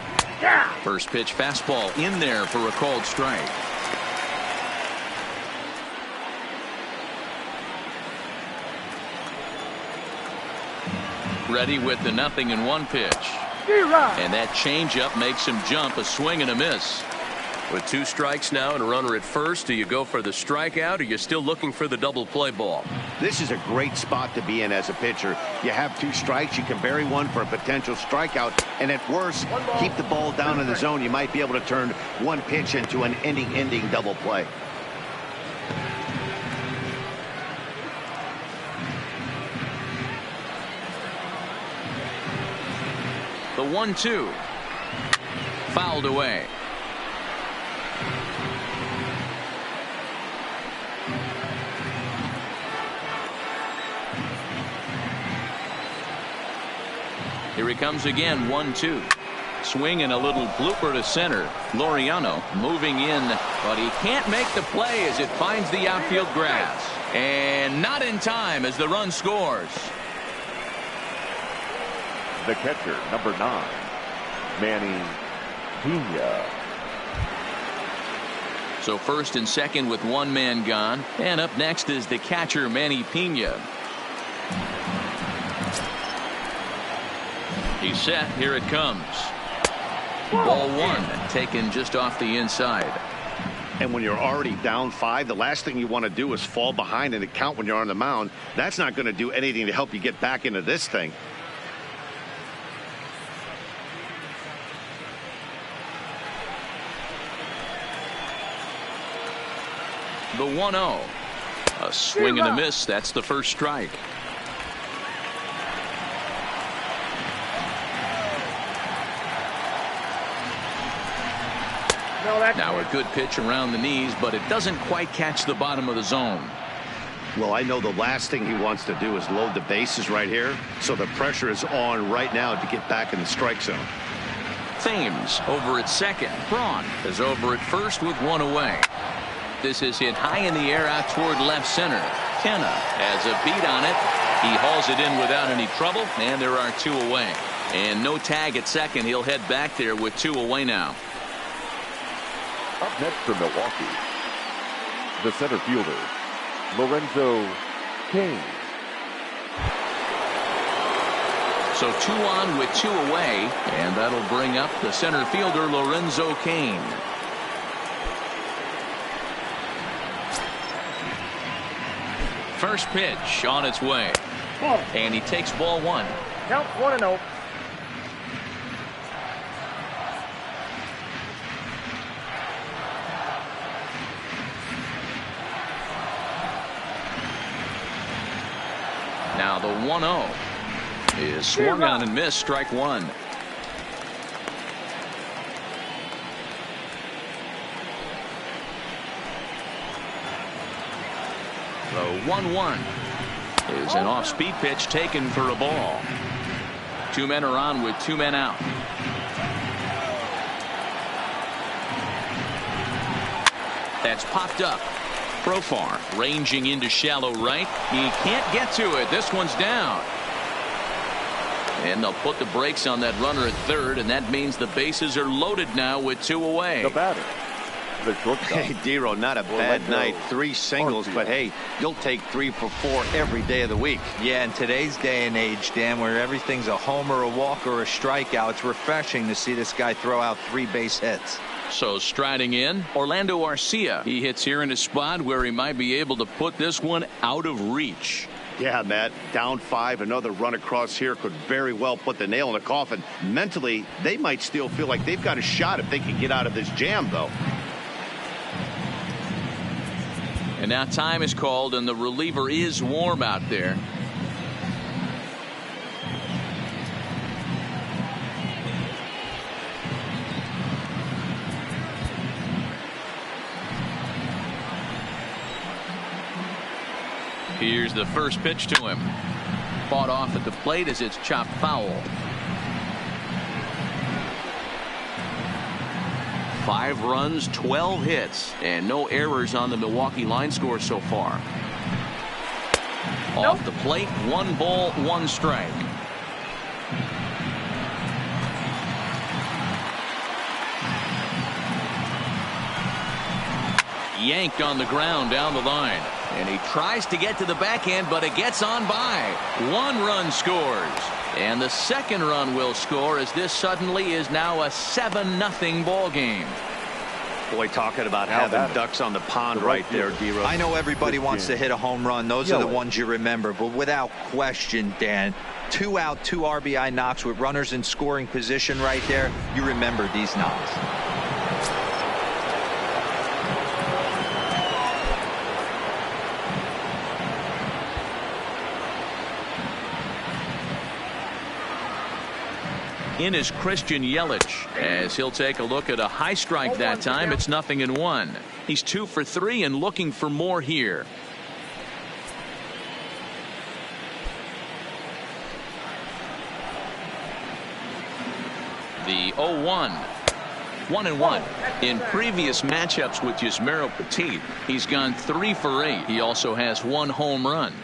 First pitch fastball in there for a called strike. Ready with the 0-1 pitch. And that changeup makes him jump, a swing and a miss. With 2 strikes now and a runner at first, do you go for the strikeout, or are you still looking for the double play ball? This is a great spot to be in as a pitcher. You have 2 strikes, you can bury one for a potential strikeout, and at worst, keep the ball down in the zone. You might be able to turn one pitch into an ending double play. The 1-2. Fouled away. Here he comes again, 1-2. Swing and a little blooper to center. Laureano moving in, but he can't make the play as it finds the outfield grass. And not in time as the run scores. The catcher, number 9, Manny Pena. So first and second with 1 man gone. And up next is the catcher, Manny Pena. He's set. Here it comes. Ball 1 taken just off the inside. And when you're already down 5, the last thing you want to do is fall behind in the count when you're on the mound. That's not going to do anything to help you get back into this thing. The 1-0. A swing and a miss. That's the first strike. Now a good pitch around the knees, but it doesn't quite catch the bottom of the zone. Well, I know the last thing he wants to do is load the bases right here, so the pressure is on right now to get back in the strike zone. Thames over at second. Braun is over at first with 1 away. This is hit high in the air out toward left center. Kenna has a beat on it. He hauls it in without any trouble, and there are 2 away. And no tag at second. He'll head back there with 2 away now. Up next for Milwaukee, the center fielder, Lorenzo Cain. So 2 on with 2 away, and that'll bring up the center fielder, Lorenzo Cain. First pitch on its way. And he takes ball 1. Count 1-0. Now the 1-0 is swung on and missed, strike 1. The 1-1 is an off-speed pitch taken for a ball. 2 men are on with 2 men out. That's popped up. Profar ranging into shallow right. He can't get to it. This one's down. And they'll put the brakes on that runner at third, and that means the bases are loaded now with 2 away. The batter, the shortstop. Hey, Dero, not a bad night. 3 singles, but hey, you'll take 3 for 4 every day of the week. Yeah, in today's day and age, Dan, where everything's a homer, a walk, or a strikeout, it's refreshing to see this guy throw out 3 base hits. So striding in, Orlando Arcia. He hits here in a spot where he might be able to put this one out of reach. Yeah, Matt, down 5, another run across here could very well put the nail in the coffin. Mentally, they might still feel like they've got a shot if they can get out of this jam, though. And now time is called, and the reliever is warm out there. Here's the first pitch to him. Fought off at the plate as it's chopped foul. 5 runs, 12 hits, and no errors on the Milwaukee line score so far. Off the plate, 1 ball, 1 strike. Yanked on the ground down the line. And he tries to get to the backhand, but it gets on by. 1 run scores. And the second run will score as this suddenly is now a 7-0 ball game. Boy, talking about Now having that ducks on the pond right there, D-Rose. I know everybody wants to hit a home run. Those are the ones you remember. But without question, Dan, 2 out, 2 RBI knocks with runners in scoring position right there. You remember these knocks. In is Christian Yelich, as he'll take a look at a high strike that time. It's 0-1. He's 2 for 3 and looking for more here. The 0-1. 1-1. In previous matchups with Yusmeiro Petit, he's gone 3 for 8. He also has 1 home run.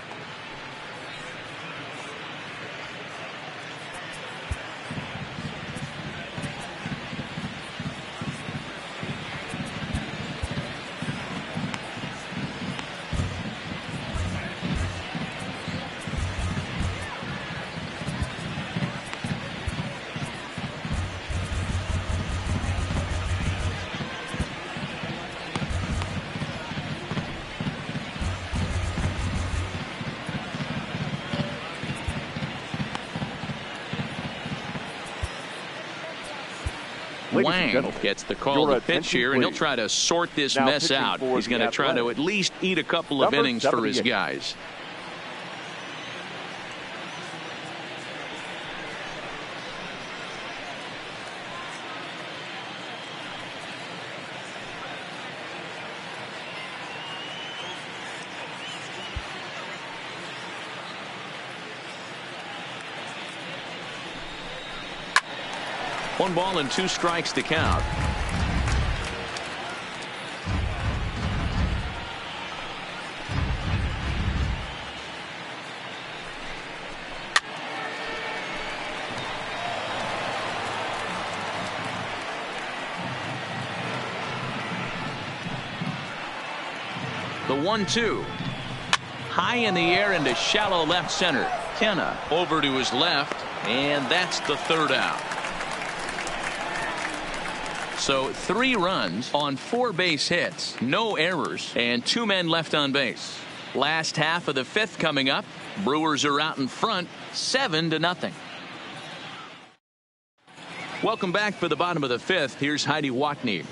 Wang gets the call to pitch here, and he'll try to sort this mess out. He's going to try to at least eat a couple of innings for his guys. One ball and 2 strikes to count. The 1-2. High in the air into shallow left center. Kenna over to his left, and that's the 3rd out. So 3 runs on 4 base hits, no errors, and 2 men left on base. Last half of the 5th coming up. Brewers are out in front, 7-0. Welcome back for the bottom of the 5th. Here's Heidi Watney.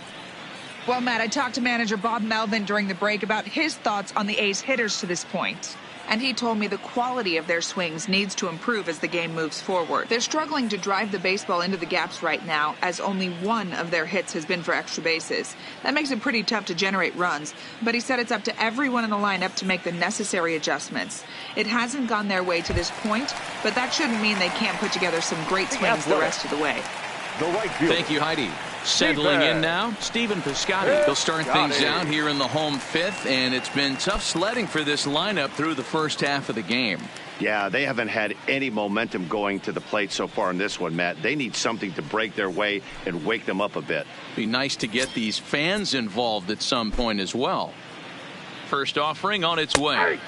Well, Matt, I talked to manager Bob Melvin during the break about his thoughts on the A's hitters to this point. And he told me the quality of their swings needs to improve as the game moves forward. They're struggling to drive the baseball into the gaps right now, as only 1 of their hits has been for extra bases. That makes it pretty tough to generate runs, but he said it's up to everyone in the lineup to make the necessary adjustments. It hasn't gone their way to this point, but that shouldn't mean they can't put together some great swings the rest of the way. Thank you, Heidi. Settling in now, Stephen Piscotty. He'll start things out here in the home 5th, and it's been tough sledding for this lineup through the first half of the game. Yeah, they haven't had any momentum going to the plate so far in this one, Matt. They need something to break their way and wake them up a bit. Be nice to get these fans involved at some point as well. First offering on its way.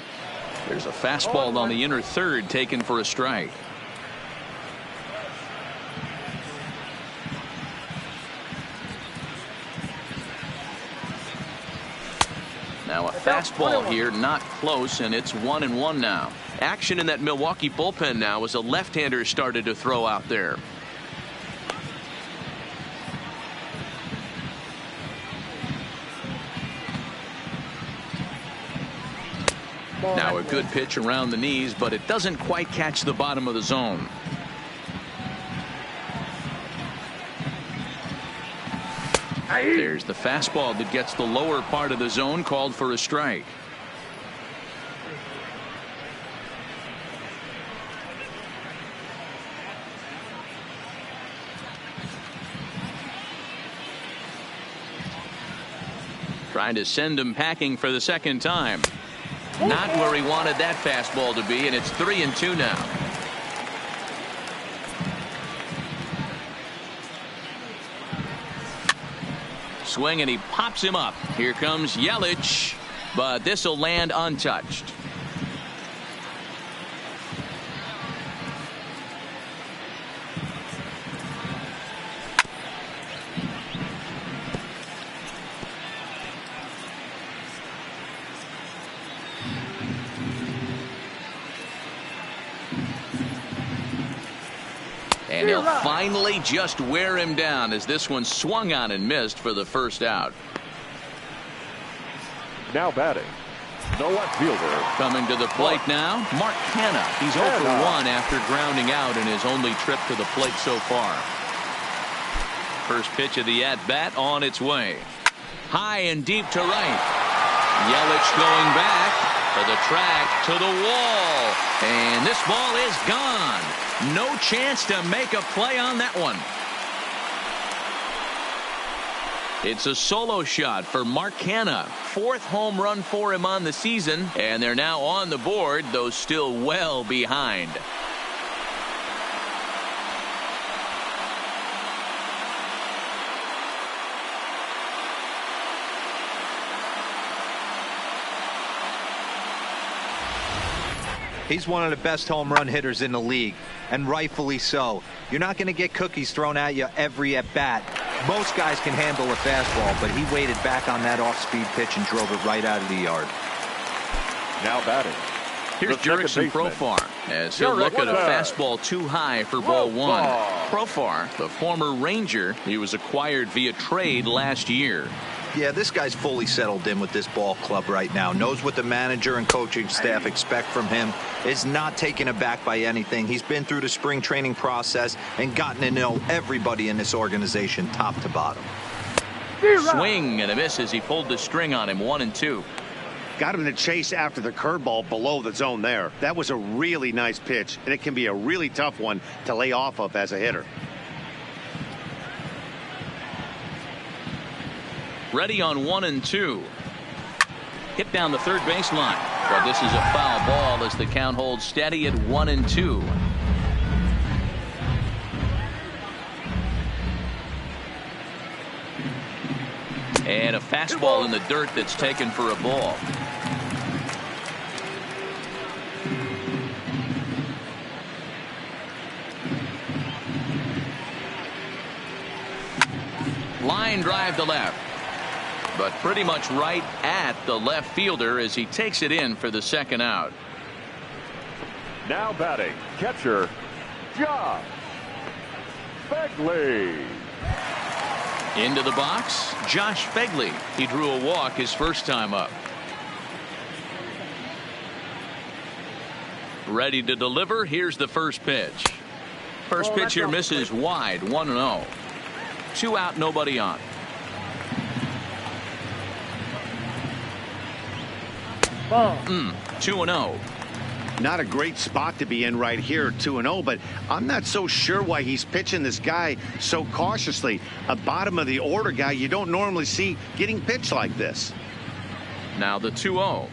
There's a fastball on the inner 3rd taken for a strike. Now a fastball here, not close, and it's 1-1 now. Action in that Milwaukee bullpen now as a left-hander started to throw out there. Now a good pitch around the knees, but it doesn't quite catch the bottom of the zone. There's the fastball that gets the lower part of the zone, called for a strike. Trying to send him packing for the 2nd time. Not where he wanted that fastball to be, and it's 3-2 now. Swing, and he pops him up. Here comes Yelich, but this will land untouched. And he'll finally just wear him down as this one swung on and missed for the first out. Now batting, the left fielder. Coming to the plate now, Mark Hanna. He's 0 for 1 after grounding out in his only trip to the plate so far. First pitch of the at-bat on its way. High and deep to right. Yelich going back for the track to the wall. And this ball is gone. No chance to make a play on that one. It's a solo shot for Mark Hanna. 4th home run for him on the season. And they're now on the board, though still well behind. He's one of the best home run hitters in the league, and rightfully so. You're not going to get cookies thrown at you every at-bat. Most guys can handle a fastball, but he waited back on that off-speed pitch and drove it right out of the yard. Now batting. Here's Jurickson Profar as he'll look at a fastball too high for ball 1. Profar, the former Ranger, he was acquired via trade last year. Yeah, this guy's fully settled in with this ball club right now. Knows what the manager and coaching staff expect from him. Is not taken aback by anything. He's been through the spring training process and gotten to know everybody in this organization top to bottom. Swing and a miss as he pulled the string on him. 1-2. Got him to chase after the curveball below the zone there. That was a really nice pitch, and it can be a really tough one to lay off of as a hitter. Ready on 1-2. Hit down the third baseline. But this is a foul ball as the count holds steady at 1-2. And a fastball in the dirt that's taken for a ball. Line drive to left. But pretty much right at the left fielder as he takes it in for the second out. Now batting, catcher, Josh Begley. Into the box, Josh Begley. He drew a walk his first time up. Ready to deliver. Here's the first pitch. First pitch here misses wide. 1-0. 2 out, nobody on. 2-0. Not a great spot to be in right here, 2-0, but I'm not so sure why he's pitching this guy so cautiously. A bottom of the order guy you don't normally see getting pitched like this. Now the 2-0.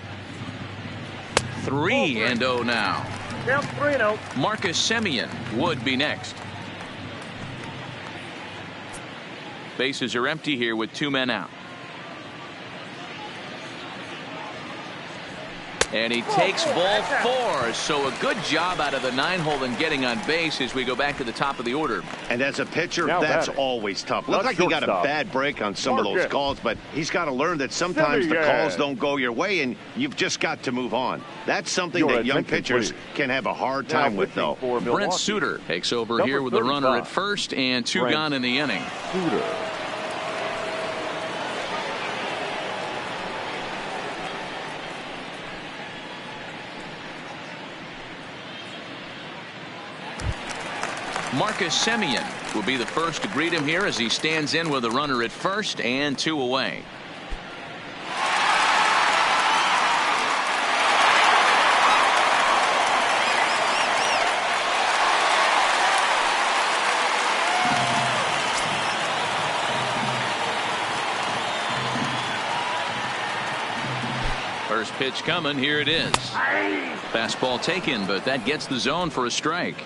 3-0 now. Down 3-0. Marcus Semien would be next. Bases are empty here with 2 men out. And he takes ball 4. So a good job out of the 9-hole in getting on base as we go back to the top of the order. And as a pitcher, now that's batting. always tough. Looks like he got a bad break on some of those calls, but he's got to learn that sometimes the calls don't go your way, and you've just got to move on. That's something that young pitchers can have a hard time with, though. Brent Suter takes over here with a runner at first and 2 gone in the inning. Suter. Marcus Semien will be the first to greet him here as he stands in with a runner at first and 2 away. First pitch coming. Here it is. Fastball taken, but that gets the zone for a strike.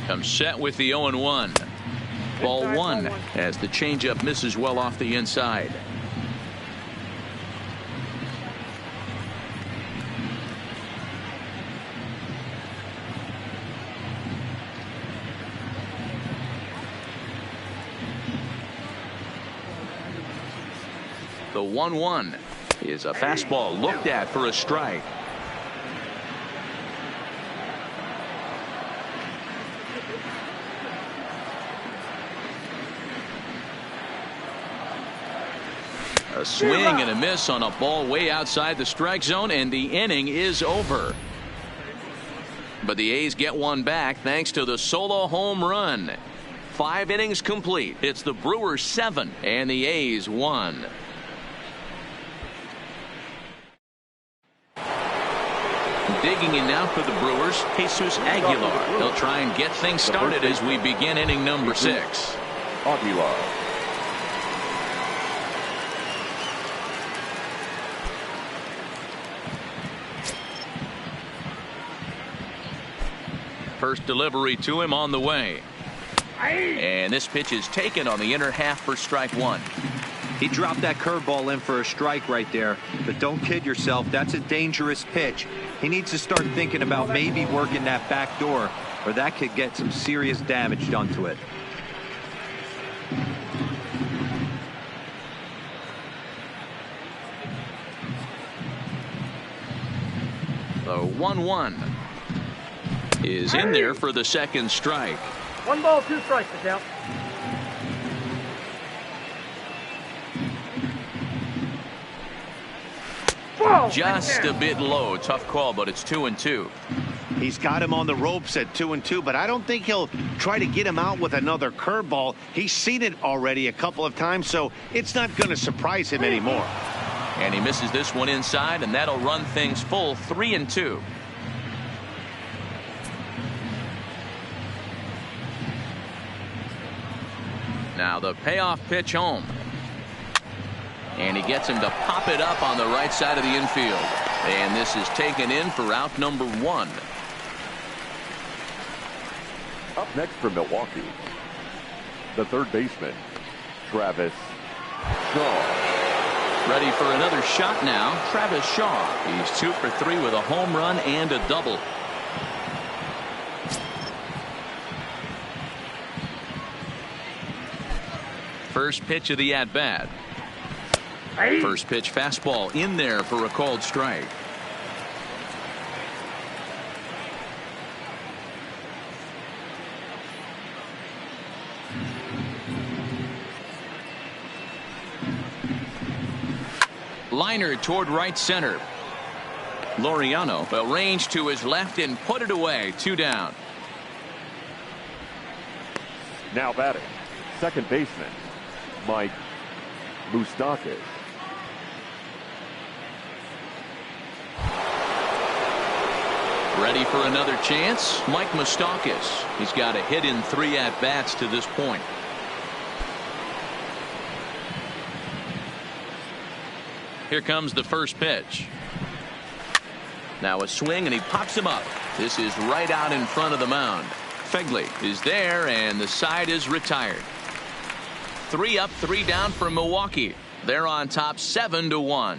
Comes set with the 0-1. Ball 1 as the changeup misses well off the inside. The 1-1. is a fastball looked at for a strike. A swing and a miss on a ball way outside the strike zone, and the inning is over. But the A's get one back thanks to the solo home run. 5 innings complete. It's the Brewers 7 and the A's 1. Digging in now for the Brewers, Jesus Aguilar. They'll try and get things started as we begin inning number 6. Aguilar. First delivery to him on the way. And this pitch is taken on the inner half for strike 1. He dropped that curveball in for a strike right there. But don't kid yourself, that's a dangerous pitch. He needs to start thinking about maybe working that back door, or that could get some serious damage done to it. The 1-1 is in there for the second strike. 1 ball, 2 strikes, the count. Just a bit low. Tough call, but it's 2-2. He's got him on the ropes at 2-2, but I don't think he'll try to get him out with another curveball. He's seen it already a couple of times, so it's not going to surprise him anymore. And he misses this one inside, and that'll run things full 3-2. Now the payoff pitch home. And he gets him to pop it up on the right side of the infield. And this is taken in for out number 1. Up next for Milwaukee, the third baseman, Travis Shaw. Ready for another shot now, Travis Shaw. He's 2 for 3 with a home run and a double. First pitch of the at-bat. First pitch fastball in there for a called strike. Liner toward right center. Laureano will range to his left and put it away. 2 down. Now batting, second baseman, Mike Moustakas. Ready for another chance, Mike Moustakas. He's got a hit in 3 at-bats to this point. Here comes the first pitch. Now a swing, and he pops him up. This is right out in front of the mound. Fegley is there, and the side is retired. 3 up, 3 down for Milwaukee. They're on top 7-1.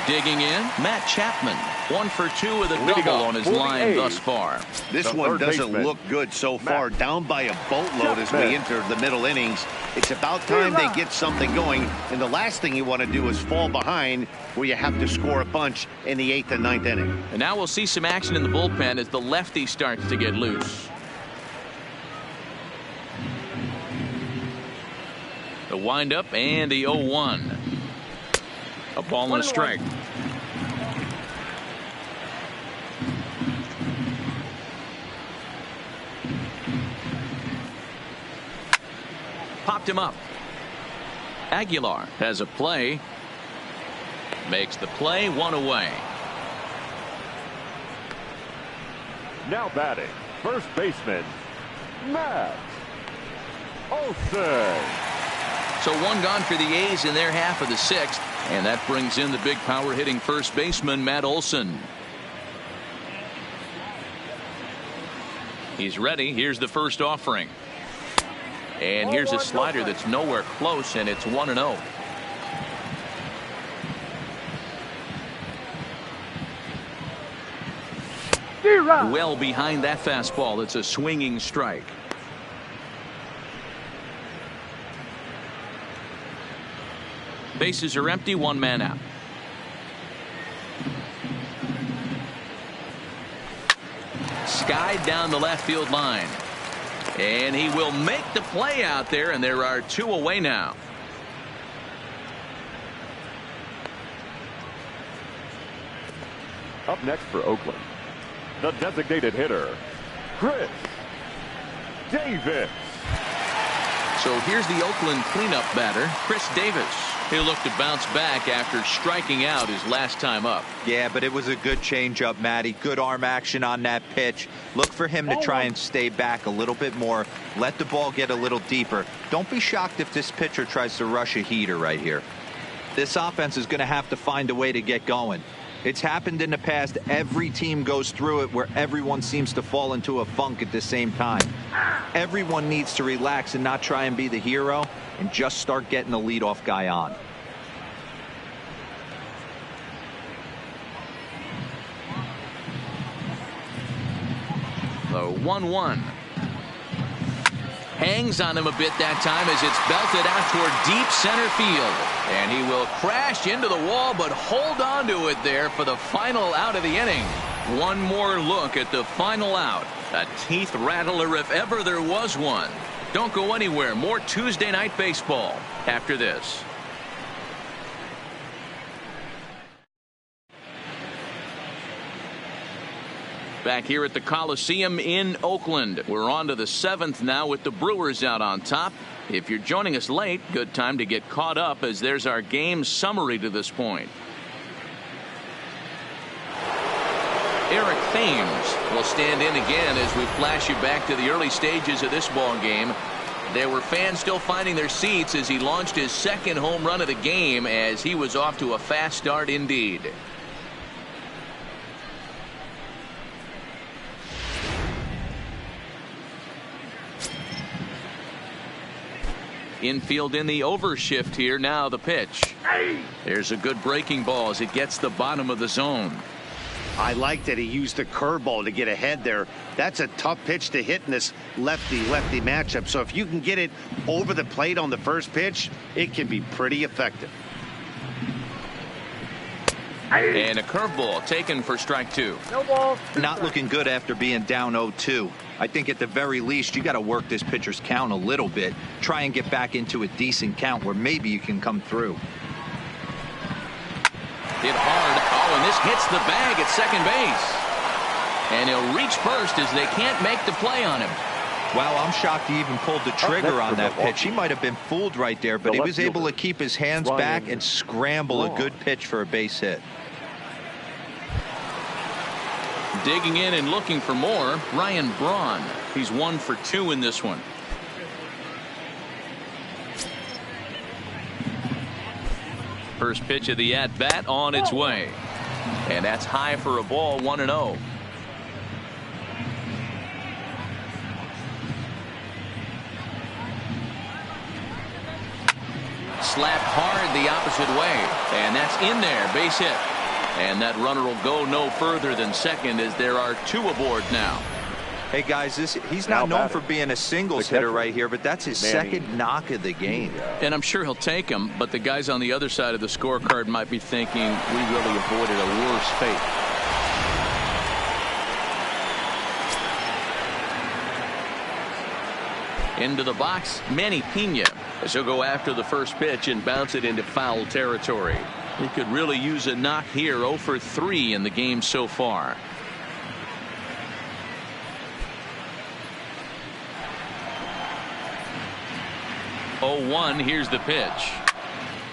Digging in, Matt Chapman. 1 for 2 with a double on his line thus far. This one doesn't look good so far. Down by a boatload as we enter the middle innings. It's about time they get something going. And the last thing you want to do is fall behind where you have to score a bunch in the 8th and 9th inning. And now we'll see some action in the bullpen as the lefty starts to get loose. The windup and the 0-1. A ball and a strike. Popped him up. Aguilar has a play. Makes the play, 1 away. Now batting, first baseman, Matt Olson. So 1 gone for the A's in their half of the 6th. And that brings in the big power hitting first baseman, Matt Olson. He's ready. Here's the first offering. And here's a slider that's nowhere close, and it's 1-0. Well behind that fastball. It's a swinging strike. Bases are empty, one man out. Skied down the left field line. And he will make the play out there, and there are two away now. Up next for Oakland, the designated hitter, Chris Davis. So here's the Oakland cleanup batter, Chris Davis. He'll look to bounce back after striking out his last time up. Yeah, but it was a good changeup, Matty. Good arm action on that pitch. Look for him to try and stay back a little bit more. Let the ball get a little deeper. Don't be shocked if this pitcher tries to rush a heater right here. This offense is going to have to find a way to get going. It's happened in the past. Every team goes through it where everyone seems to fall into a funk at the same time. Everyone needs to relax and not try and be the hero and just start getting the leadoff guy on. The 1-1. Hangs on him a bit that time as it's belted out toward deep center field. And he will crash into the wall, but hold on to it there for the final out of the inning. One more look at the final out. A teeth rattler if ever there was one. Don't go anywhere. More Tuesday Night Baseball after this. Back here at the Coliseum in Oakland. We're on to the 7th now with the Brewers out on top. If you're joining us late, good time to get caught up as there's our game summary to this point. Eric Thames will stand in again as we flash you back to the early stages of this ball game. There were fans still finding their seats as he launched his second home run of the game as he was off to a fast start indeed. Infield in the overshift here. Now the pitch. There's a good breaking ball as it gets the bottom of the zone. I like that he used the curveball to get ahead there. That's a tough pitch to hit in this lefty-lefty matchup. So if you can get it over the plate on the first pitch, it can be pretty effective. And a curveball taken for strike two. No ball. Not looking good after being down 0-2. I think at the very least you got to work this pitcher's count a little bit. Try and get back into a decent count where maybe you can come through. Hit hard. Oh, and this hits the bag at second base. And he'll reach first as they can't make the play on him. Wow, I'm shocked he even pulled the trigger on that pitch. He might have been fooled right there, but he was able to keep his hands back and scramble a good pitch for a base hit. Digging in and looking for more, Ryan Braun. He's 1 for 2 in this one. First pitch of the at-bat on its way. And that's high for a ball, 1-0. Slapped hard the opposite way. And that's in there, base hit. And that runner will go no further than second as there are 2 aboard now. Hey guys, he's not known for being a singles hitter right here, but that's his second knock of the game. And I'm sure he'll take him, but the guys on the other side of the scorecard might be thinking we really avoided a worse fate. Into the box, Manny Pena, as he'll go after the first pitch and bounce it into foul territory. He could really use a knock here. 0 for 3 in the game so far. Oh, 1. Here's the pitch.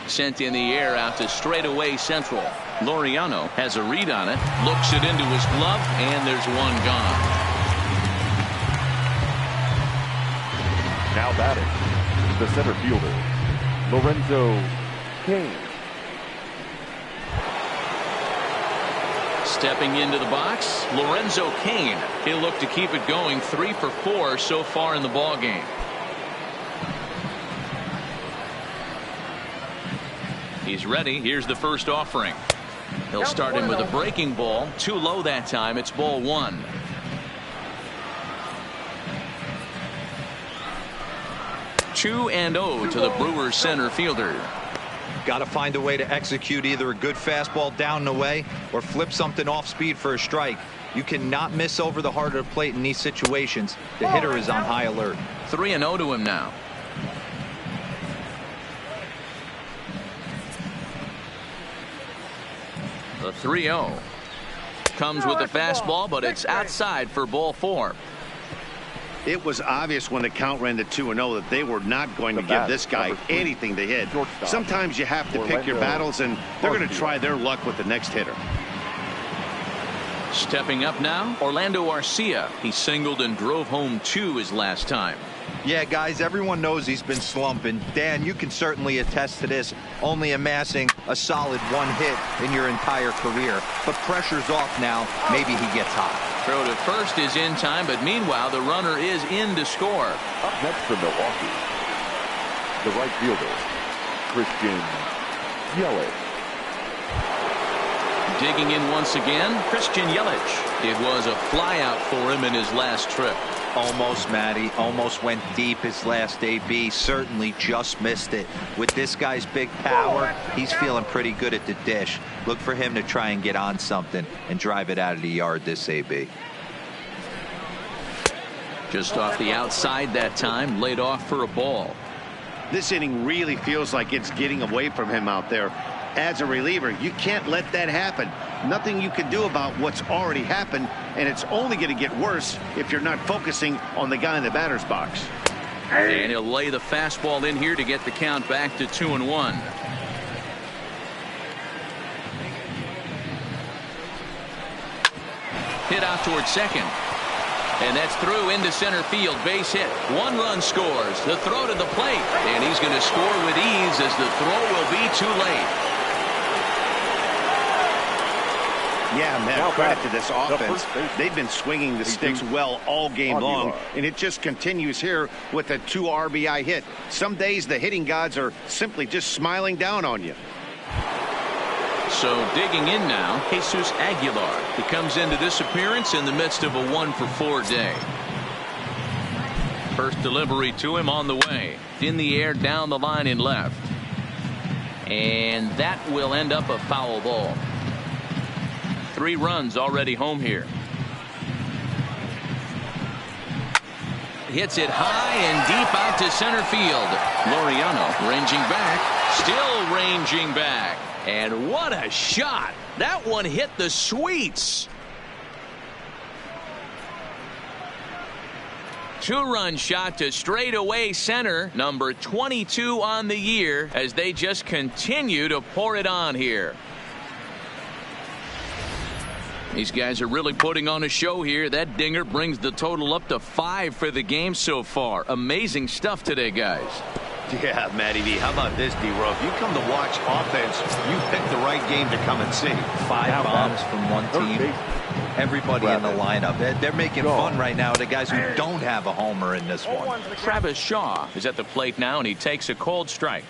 Sent in the air out to straightaway central. Laureano has a read on it. Looks it into his glove, and there's one gone. Now batting, the center fielder, Lorenzo Cain. Stepping into the box, Lorenzo Cain. He'll look to keep it going. 3 for 4 so far in the ball game. He's ready. Here's the first offering. He'll start him with a breaking ball. Too low that time. It's ball 1. Two and 0 to the Brewers center fielder. Got to find a way to execute either a good fastball down and away or flip something off speed for a strike. You cannot miss over the heart of the plate in these situations. The hitter is on high alert. 3 and 0 to him now. The 3-0 comes with the fastball, but it's outside for ball 4. It was obvious when the count ran to 2-0 that they were not going to give this guy anything to hit. Sometimes you have to pick your battles, and they're going to try their luck with the next hitter. Stepping up now, Orlando Arcia. He singled and drove home 2 his last time. Yeah, guys, everyone knows he's been slumping. Dan, you can certainly attest to this, only amassing a solid 1 hit in your entire career. But pressure's off now. Maybe he gets hot. Throw to first is in time, but meanwhile, the runner is in to score. Up next for Milwaukee, the right fielder, Christian Yelich. Digging in once again, Christian Yelich. It was a flyout for him in his last trip. Almost, Matty. Almost went deep his last AB. Certainly just missed it. With this guy's big power, he's feeling pretty good at the dish. Look for him to try and get on something and drive it out of the yard this AB. Just off the outside that time, laid off for a ball. This inning really feels like it's getting away from him out there. As a reliever, you can't let that happen. Nothing you can do about what's already happened, and it's only going to get worse if you're not focusing on the guy in the batter's box. And he'll lay the fastball in here to get the count back to 2-1. Hit out towards second. And that's through into center field. Base hit. 1 run scores. The throw to the plate. And he's going to score with ease as the throw will be too late. Yeah, man, credit to this offense. They've been swinging the sticks well all game long, and it just continues here with a 2 RBI hit. Some days the hitting gods are simply just smiling down on you. So digging in now, Jesus Aguilar. He comes into this appearance in the midst of a 1-for-4 day. First delivery to him on the way. In the air, down the line in left. And that will end up a foul ball. 3 runs already home here. Hits it high and deep out to center field. Laureano ranging back. Still ranging back. And what a shot. That one hit the sweets. 2-run shot to straightaway center. Number 22 on the year as they just continue to pour it on here. These guys are really putting on a show here. That dinger brings the total up to 5 for the game so far. Amazing stuff today, guys. Yeah, Matty V. How about this, D-Row? If you come to watch offense, you pick the right game to come and see. 5 bombs from one team. Everybody in the lineup. They're making fun right now of the guys who don't have a homer in this one. Travis Shaw is at the plate now, and he takes a cold strike.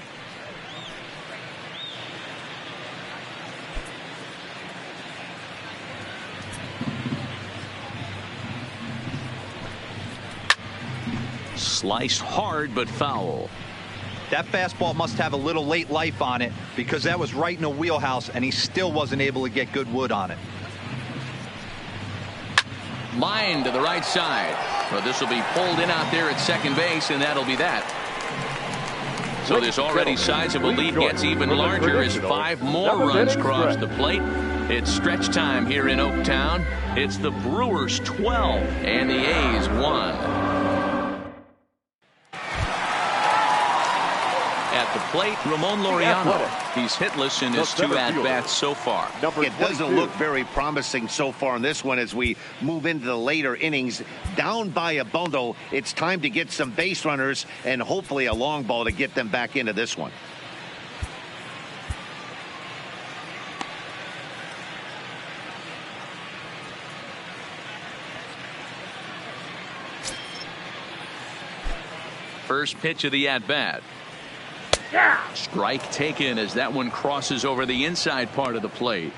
Sliced hard but foul. That fastball must have a little late life on it because that was right in the wheelhouse and he still wasn't able to get good wood on it. Line to the right side. Well, this will be pulled in out there at second base, and that'll be that. So this already sizable lead gets even larger as 5 more runs cross the plate. It's stretch time here in Oaktown. It's the Brewers 12 and the A's 1. At the plate, Ramon Laureano. He's hitless in his 2 at-bats so far. It doesn't look very promising so far in this one as we move into the later innings. Down by a bundle, it's time to get some base runners and hopefully a long ball to get them back into this one. First pitch of the at-bat. Strike taken as that one crosses over the inside part of the plate.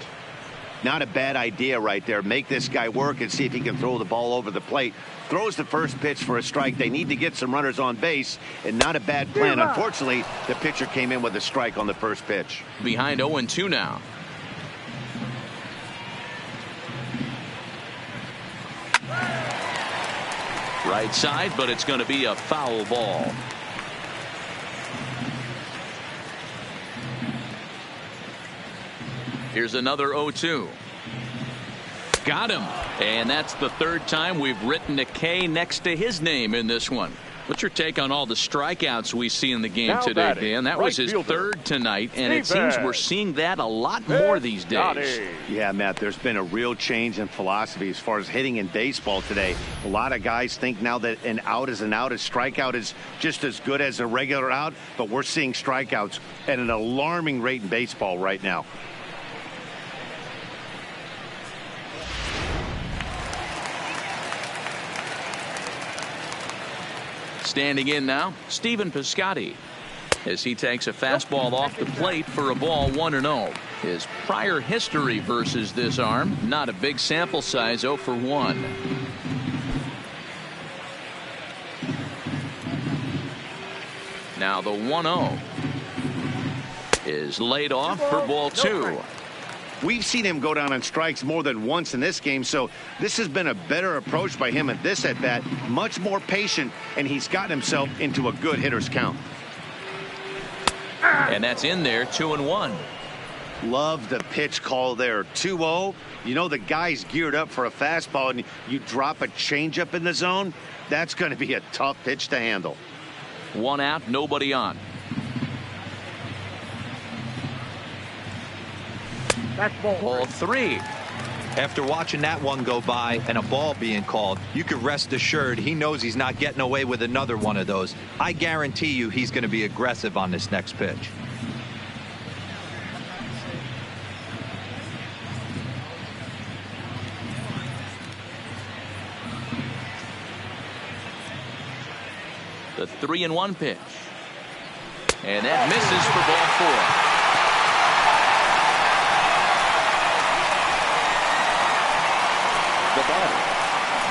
Not a bad idea right there. Make this guy work and see if he can throw the ball over the plate. Throws the first pitch for a strike. They need to get some runners on base, and not a bad plan. Unfortunately, the pitcher came in with a strike on the first pitch. Behind 0-2 now. Right side, but it's going to be a foul ball. Here's another 0-2. Got him. And that's the third time we've written a K next to his name in this one. What's your take on all the strikeouts we see in the game today, Dan? That was his third tonight, and it seems we're seeing that a lot more these days. Yeah, Matt, there's been a real change in philosophy as far as hitting in baseball today. A lot of guys think now that an out is an out. A strikeout is just as good as a regular out, but we're seeing strikeouts at an alarming rate in baseball right now. Standing in now, Stephen Piscotty, as he takes a fastball off the plate for a ball 1-0. His prior history versus this arm, not a big sample size, 0 for 1. Now the 1-0 is laid off for ball 2. We've seen him go down on strikes more than once in this game, so this has been a better approach by him at this at-bat. Much more patient, and he's gotten himself into a good hitter's count. And that's in there, 2-1. Love the pitch call there. 2-0. You know the guy's geared up for a fastball, and you drop a changeup in the zone. That's going to be a tough pitch to handle. 1 out, nobody on. That's ball 3. After watching that one go by and a ball being called, you can rest assured he knows he's not getting away with another one of those. I guarantee you he's going to be aggressive on this next pitch. The 3-1 pitch. And that misses for ball 4. The batter,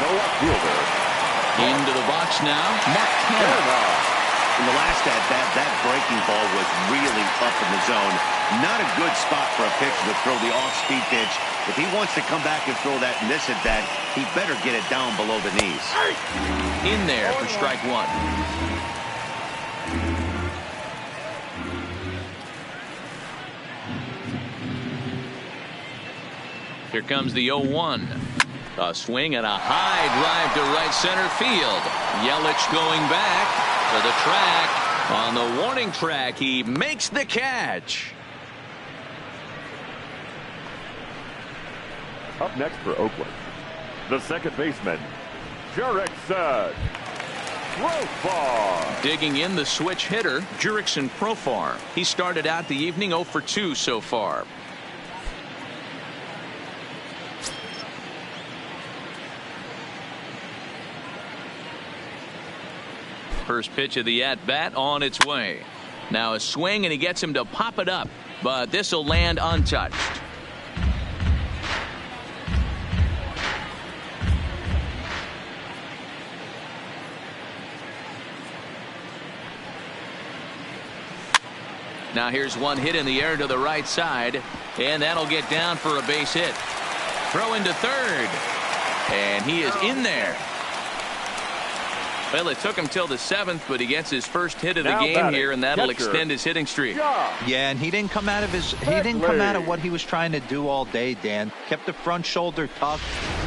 no outfielder. Into the box now, Mark Cannon. In the last at-bat, that breaking ball was really up in the zone. Not a good spot for a pitcher to throw the off-speed pitch. If he wants to come back and throw that in this at-bat, he better get it down below the knees. In there for strike 1. Here comes the 0-1. A swing and a high drive to right center field. Yelich going back to the track. On the warning track, he makes the catch. Up next for Oakland, the second baseman, Jurickson Profar. Digging in the switch hitter, Jurickson Profar. He started out the evening 0 for 2 so far. First pitch of the at-bat on its way. Now a swing, and he gets him to pop it up, but this will land untouched. Now here's one hit in the air to the right side, and that'll get down for a base hit. Throw into third, and he is in there. Well, it took him till the 7th, but he gets his first hit of the game here, and that'll extend his hitting streak. Yeah, and he didn't come out of what he was trying to do all day, Dan. Kept the front shoulder tucked,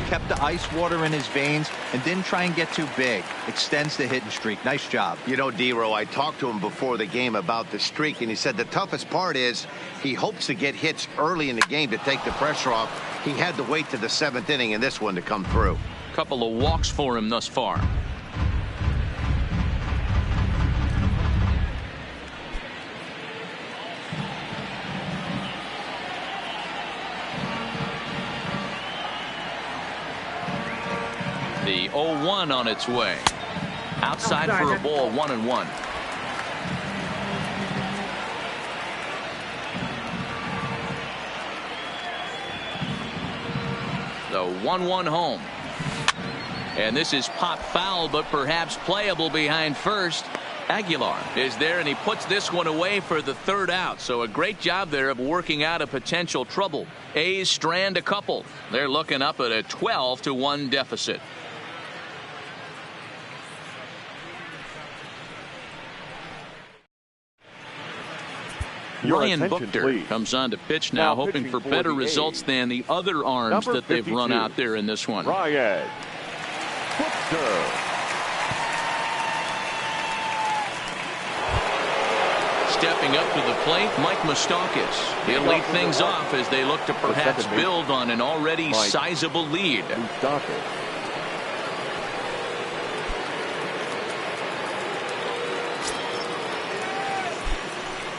kept the ice water in his veins, and didn't try and get too big. Extends the hitting streak. Nice job. You know, D-Row, I talked to him before the game about the streak, and he said the toughest part is he hopes to get hits early in the game to take the pressure off. He had to wait to the 7th inning in this one to come through. Couple of walks for him thus far. The 0-1 on its way. Outside for a ball, 1-1. 1-1 home. And this is pop foul, but perhaps playable behind first. Aguilar is there, and he puts this one away for the third out. So a great job there of working out a potential trouble. A's strand a couple. They're looking up at a 12-1 deficit. Ryan Buchter comes on to pitch now, hoping for better results than the other arms that they've run out there in this one. Ryan Buchter. Stepping up to the plate, Mike Moustakas. He'll lead things off as they look to perhaps build on an already sizable lead.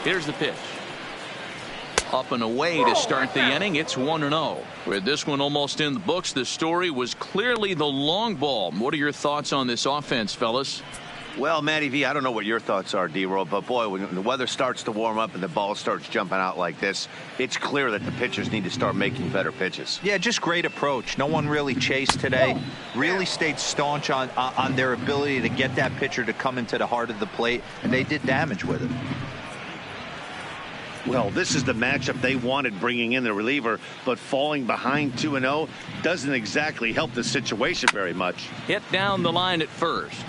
Here's the pitch. Up and away to start the inning. It's 1-0. With this one almost in the books, the story was clearly the long ball. What are your thoughts on this offense, fellas? Well, Matty V, I don't know what your thoughts are, D-Roll, but boy, when the weather starts to warm up and the ball starts jumping out like this, it's clear that the pitchers need to start making better pitches. Yeah, just great approach. No one really chased today. Really stayed staunch on their ability to get that pitcher to come into the heart of the plate, and they did damage with it. Well, this is the matchup they wanted, bringing in the reliever, but falling behind 2-0 doesn't exactly help the situation very much. Hit down the line at first.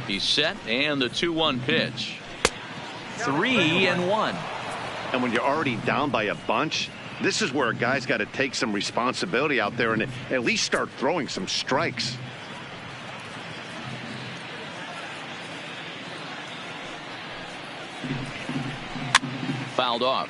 He's set, and the 2-1 pitch. 3-1. And when you're already down by a bunch, this is where a guy's got to take some responsibility out there and at least start throwing some strikes. Fouled off.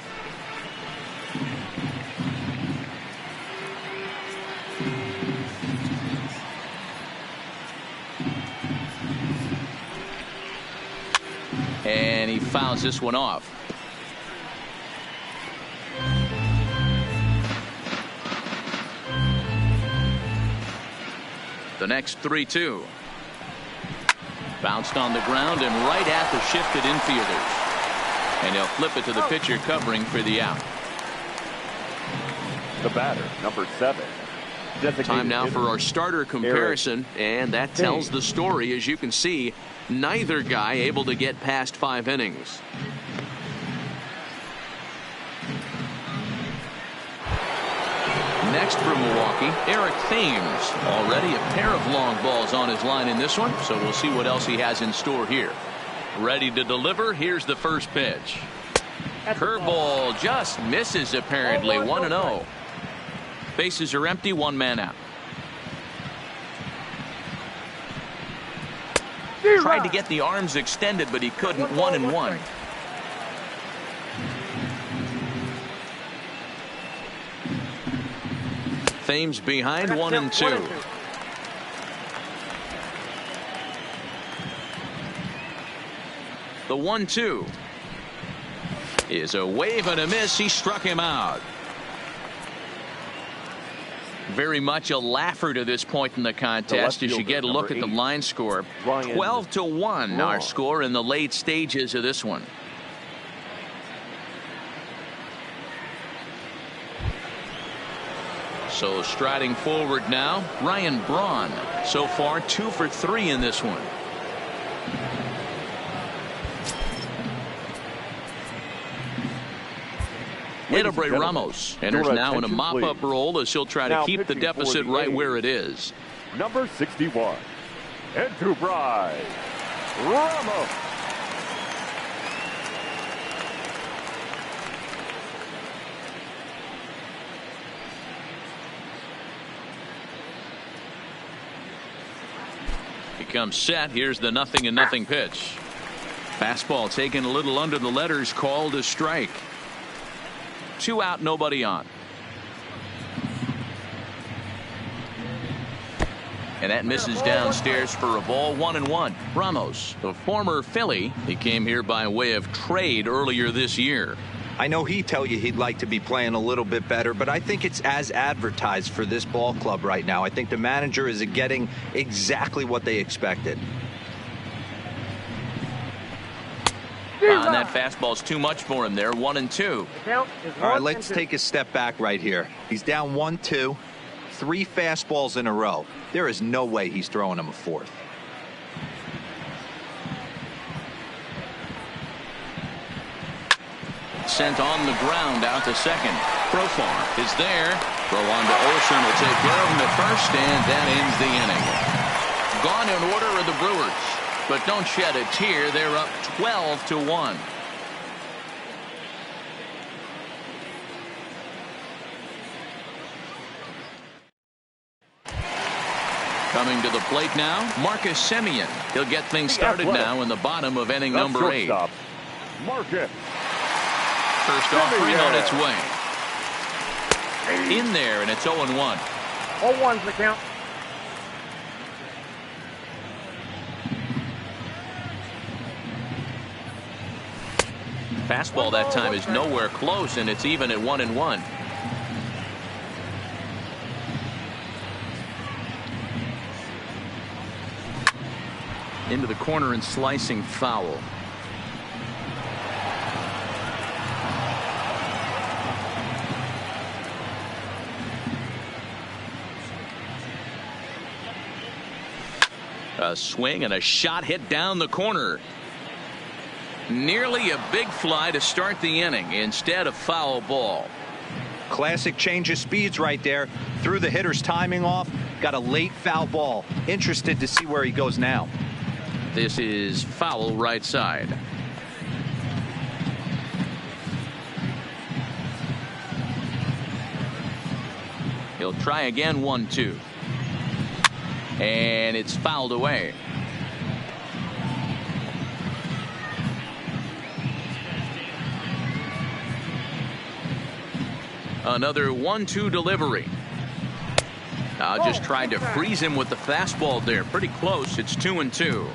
And he fouls this one off. The next 3-2. Bounced on the ground and right at the shifted infielders. And he'll flip it to the pitcher covering for the out. The batter, number 7. Time now for our starter comparison, and that tells the story. As you can see, neither guy able to get past 5 innings. Next for Milwaukee, Eric Thames. Already a pair of long balls on his line in this one, so we'll see what else he has in store here. Ready to deliver. Here's the first pitch. Curveball just misses apparently. 1-0. Bases are empty, 1 man out. Tried to get the arms extended, but he couldn't. 1-1. Thames behind 1-2. The 1-2 is a wave and a miss. He struck him out. Very much a laugher to this point in the contest as you get a look at the line score. 12-1 our score in the late stages of this one. So striding forward now, Ryan Braun. So far 2 for 3 in this one. Edobre Ramos enters now in a mop-up role as he'll try to keep the deficit right where it is. Number 61, Edobre Ramos. He comes set. Here's the 0-0 pitch. Fastball taken a little under the letters, called a strike. 2 out, nobody on. And that misses downstairs for a ball. 1-1. Ramos, the former Philly, he came here by way of trade earlier this year. I know he'd tell you he'd like to be playing a little bit better, but I think it's as advertised for this ball club right now. I think the manager is getting exactly what they expected. And that fastball's too much for him there. 1-2. Count is All right, 1 let's and 2. take a step back right here. He's down 1-2, 3 fastballs in a row. There is no way he's throwing him a fourth. Sent on the ground out to second. Profar is there. Throw on to Olsen will take care of him at first, and that ends the inning. Gone in order are the Brewers, but don't shed a tear. They're up 12-1. Coming to the plate now, Marcus Semien. He'll get things started now in the bottom of inning number 8. Marcus. First offering on its way. In there, and it's 0-1. 0-1's the count. Fastball that time is nowhere close, and it's even at 1-1. Into the corner and slicing foul. A swing and a shot hit down the corner. Nearly a big fly to start the inning. Instead, a foul ball. Classic change of speeds right there. Threw the hitter's timing off. Got a late foul ball. Interested to see where he goes now. This is foul right side. He'll try again. 1-2. And it's fouled away. Another 1-2 delivery. Just tried to freeze him with the fastball there. Pretty close. It's 2-2.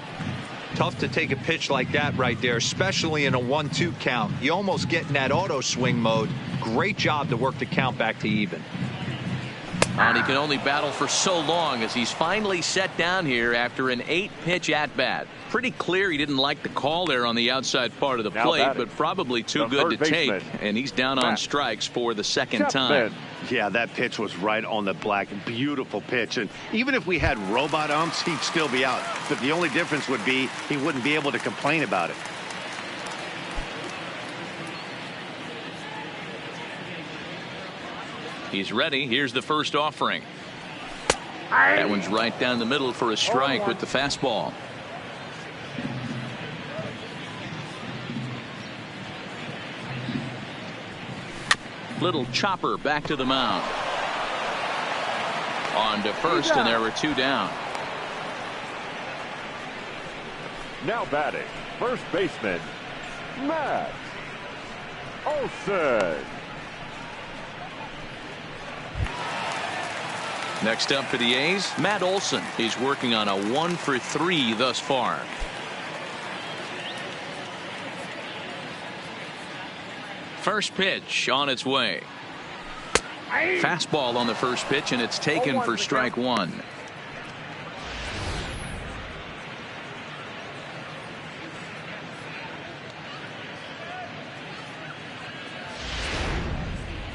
Tough to take a pitch like that right there, especially in a 1-2 count. You almost get in that auto swing mode. Great job to work the count back to even. And he can only battle for so long as he's finally set down here after an 8-pitch at-bat. Pretty clear he didn't like the call there on the outside part of the plate, but probably too good to take. And he's down on strikes for the second time. Yeah, that pitch was right on the black. Beautiful pitch. And even if we had robot umps, he'd still be out. But the only difference would be he wouldn't be able to complain about it. He's ready. Here's the first offering. That one's right down the middle for a strike with the fastball. Little chopper back to the mound. On to first, and there were 2 down. Now batting, first baseman, Matt Olsen. Next up for the A's, Matt Olsen. He's working on a 1-for-3 thus far. First pitch on its way. Fastball on the first pitch, and it's taken for strike 1.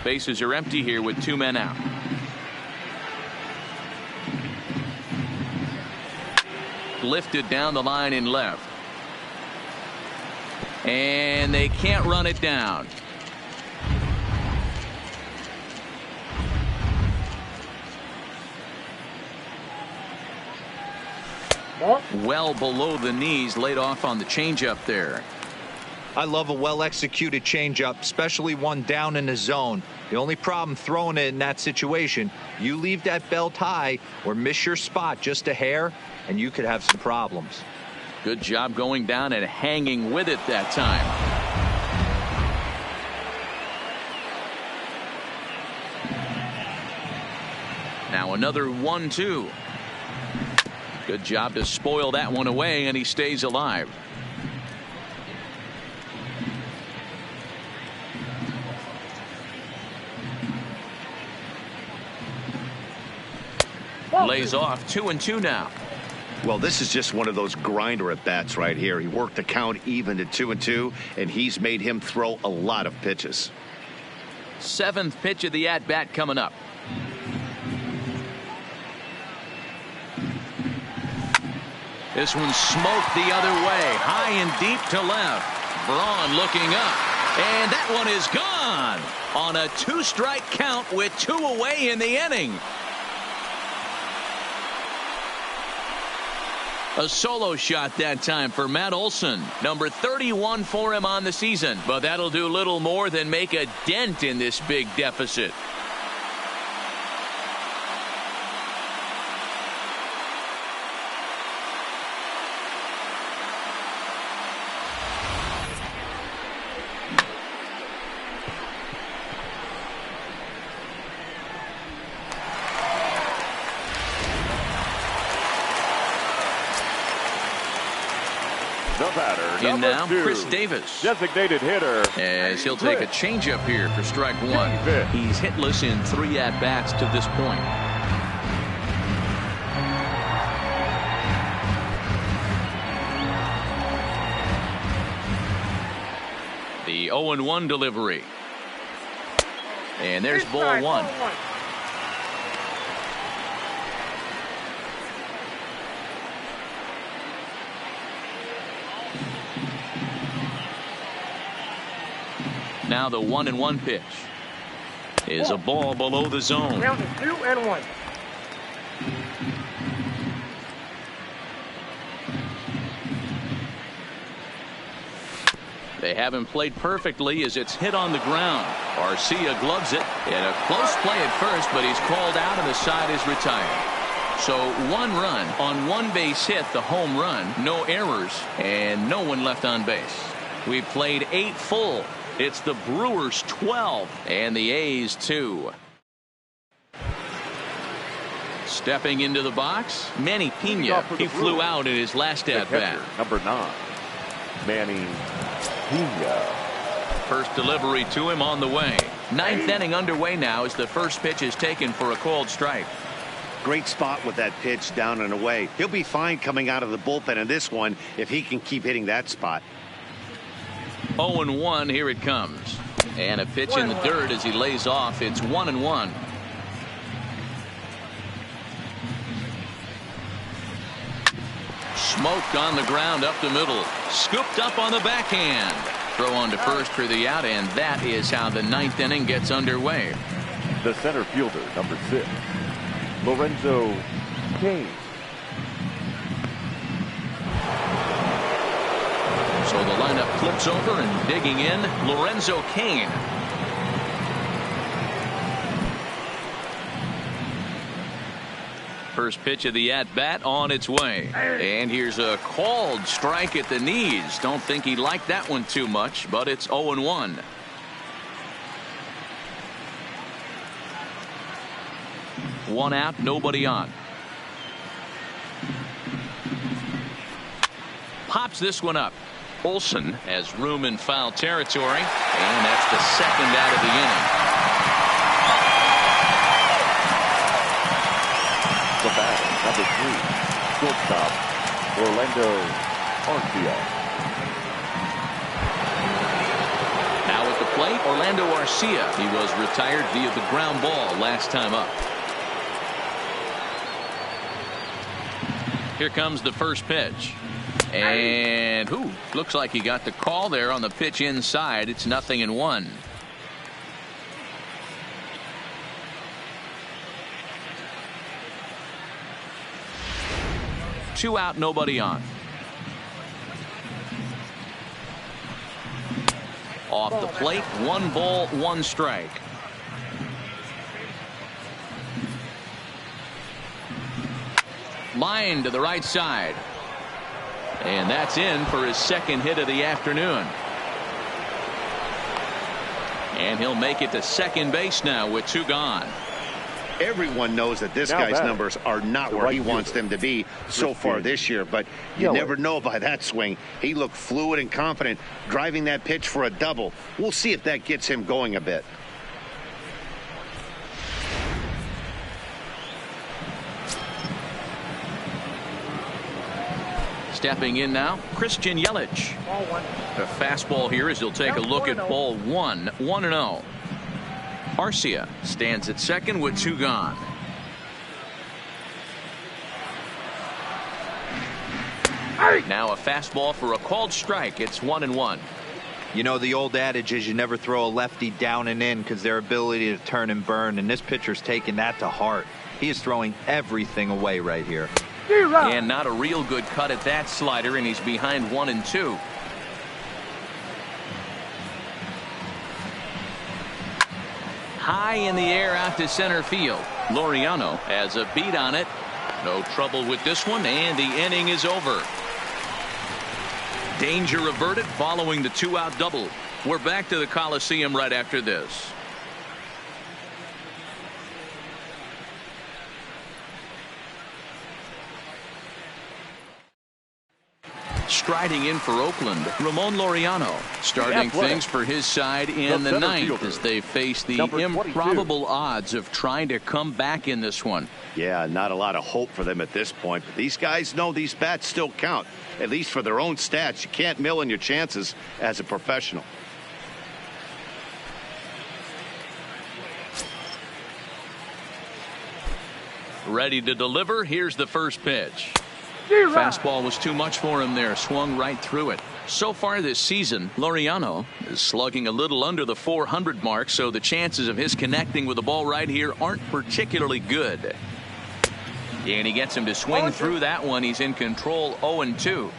Bases are empty here with 2 men out. Lifted down the line in left. And they can't run it down. Well below the knees, laid off on the changeup there. I love a well-executed changeup, especially one down in the zone. The only problem throwing it in that situation, you leave that belt high or miss your spot just a hair, and you could have some problems. Good job going down and hanging with it that time. Now another 1-2. Good job to spoil that one away, and he stays alive. Lays off. 2-2 now. Well, this is just one of those grinder at bats right here. He worked the count even to 2-2, and he's made him throw a lot of pitches. 7th pitch of the at bat coming up. This one's smoked the other way, high and deep to left. Braun looking up, and that one is gone on a 2-strike count with 2 away in the inning. A solo shot that time for Matt Olson, number 31 for him on the season, but that'll do little more than make a dent in this big deficit. The batter, In now, 2, Chris Davis. designated hitter, As he'll take a changeup here for strike 1. He's hitless in 3 at-bats to this point. The 0-1 delivery. And there's ball 1. Now the 1-1 pitch is a ball below the zone. Count is 2-1. They haven't played perfectly as it's hit on the ground. Garcia gloves it in a close play at first, but he's called out and the side is retired. So 1 run on 1 base hit, the home run, no errors, and no one left on base. We played 8 full. It's the Brewers 12 and the A's 2. Stepping into the box, Manny Pena. He flew out in his last at bat. Number 9, Manny Pena. First delivery to him on the way. 9th inning underway now as the first pitch is taken for a called strike. Great spot with that pitch down and away. He'll be fine coming out of the bullpen in this one if he can keep hitting that spot. 0-1, here it comes. And a pitch in the dirt as he lays off. It's 1-1. Smoked on the ground up the middle. Scooped up on the backhand. Throw on to first for the out, and that is how the 9th inning gets underway. The center fielder, number 6, Lorenzo Cain. So the lineup flips over and digging in, Lorenzo Cain. First pitch of the at-bat on its way. And here's a called strike at the knees. Don't think he liked that one too much, but it's 0-1. One out, nobody on. Pops this one up. Olson has room in foul territory, and that's the 2nd out of the inning. The batter, number 3, shortstop, Orlando Arcia. Now at the plate, Orlando Arcia. He was retired via the ground ball last time up. Here comes the first pitch. And looks like he got the call there on the pitch inside. It's 0-1. Two out, nobody on. Off the plate, 1 ball, 1 strike. Line to the right side. And that's in for his 2nd hit of the afternoon. And he'll make it to second base now with 2 gone. Everyone knows that this guy's numbers are not where he wants them to be so far this year, but you never know by that swing. He looked fluid and confident driving that pitch for a double. We'll see if that gets him going a bit. Stepping in now, Christian Yelich. Ball one. The fastball here as he'll take a look at ball one, 1-0. Arcia stands at second with 2 gone. Now a fastball for a called strike. It's 1-1. You know, the old adage is you never throw a lefty down and in because their ability to turn and burn, and this pitcher's taking that to heart. He is throwing everything away right here. And not a real good cut at that slider, and he's behind 1-2. High in the air out to center field. Laureano has a beat on it. No trouble with this one, and the inning is over. Danger averted following the 2-out double. We're back to the Coliseum right after this. Striding in for Oakland, Ramon Laureano, starting things for his side in the ninth as they face the improbable odds of trying to come back in this one. Yeah, not a lot of hope for them at this point, but these guys know these bats still count, at least for their own stats. You can't mill in your chances as a professional. Ready to deliver. Here's the first pitch. Fastball was too much for him there. Swung right through it. So far this season, Laureano is slugging a little under the 400 mark, so the chances of his connecting with the ball right here aren't particularly good. And he gets him to swing through that one. He's in control, 0-2.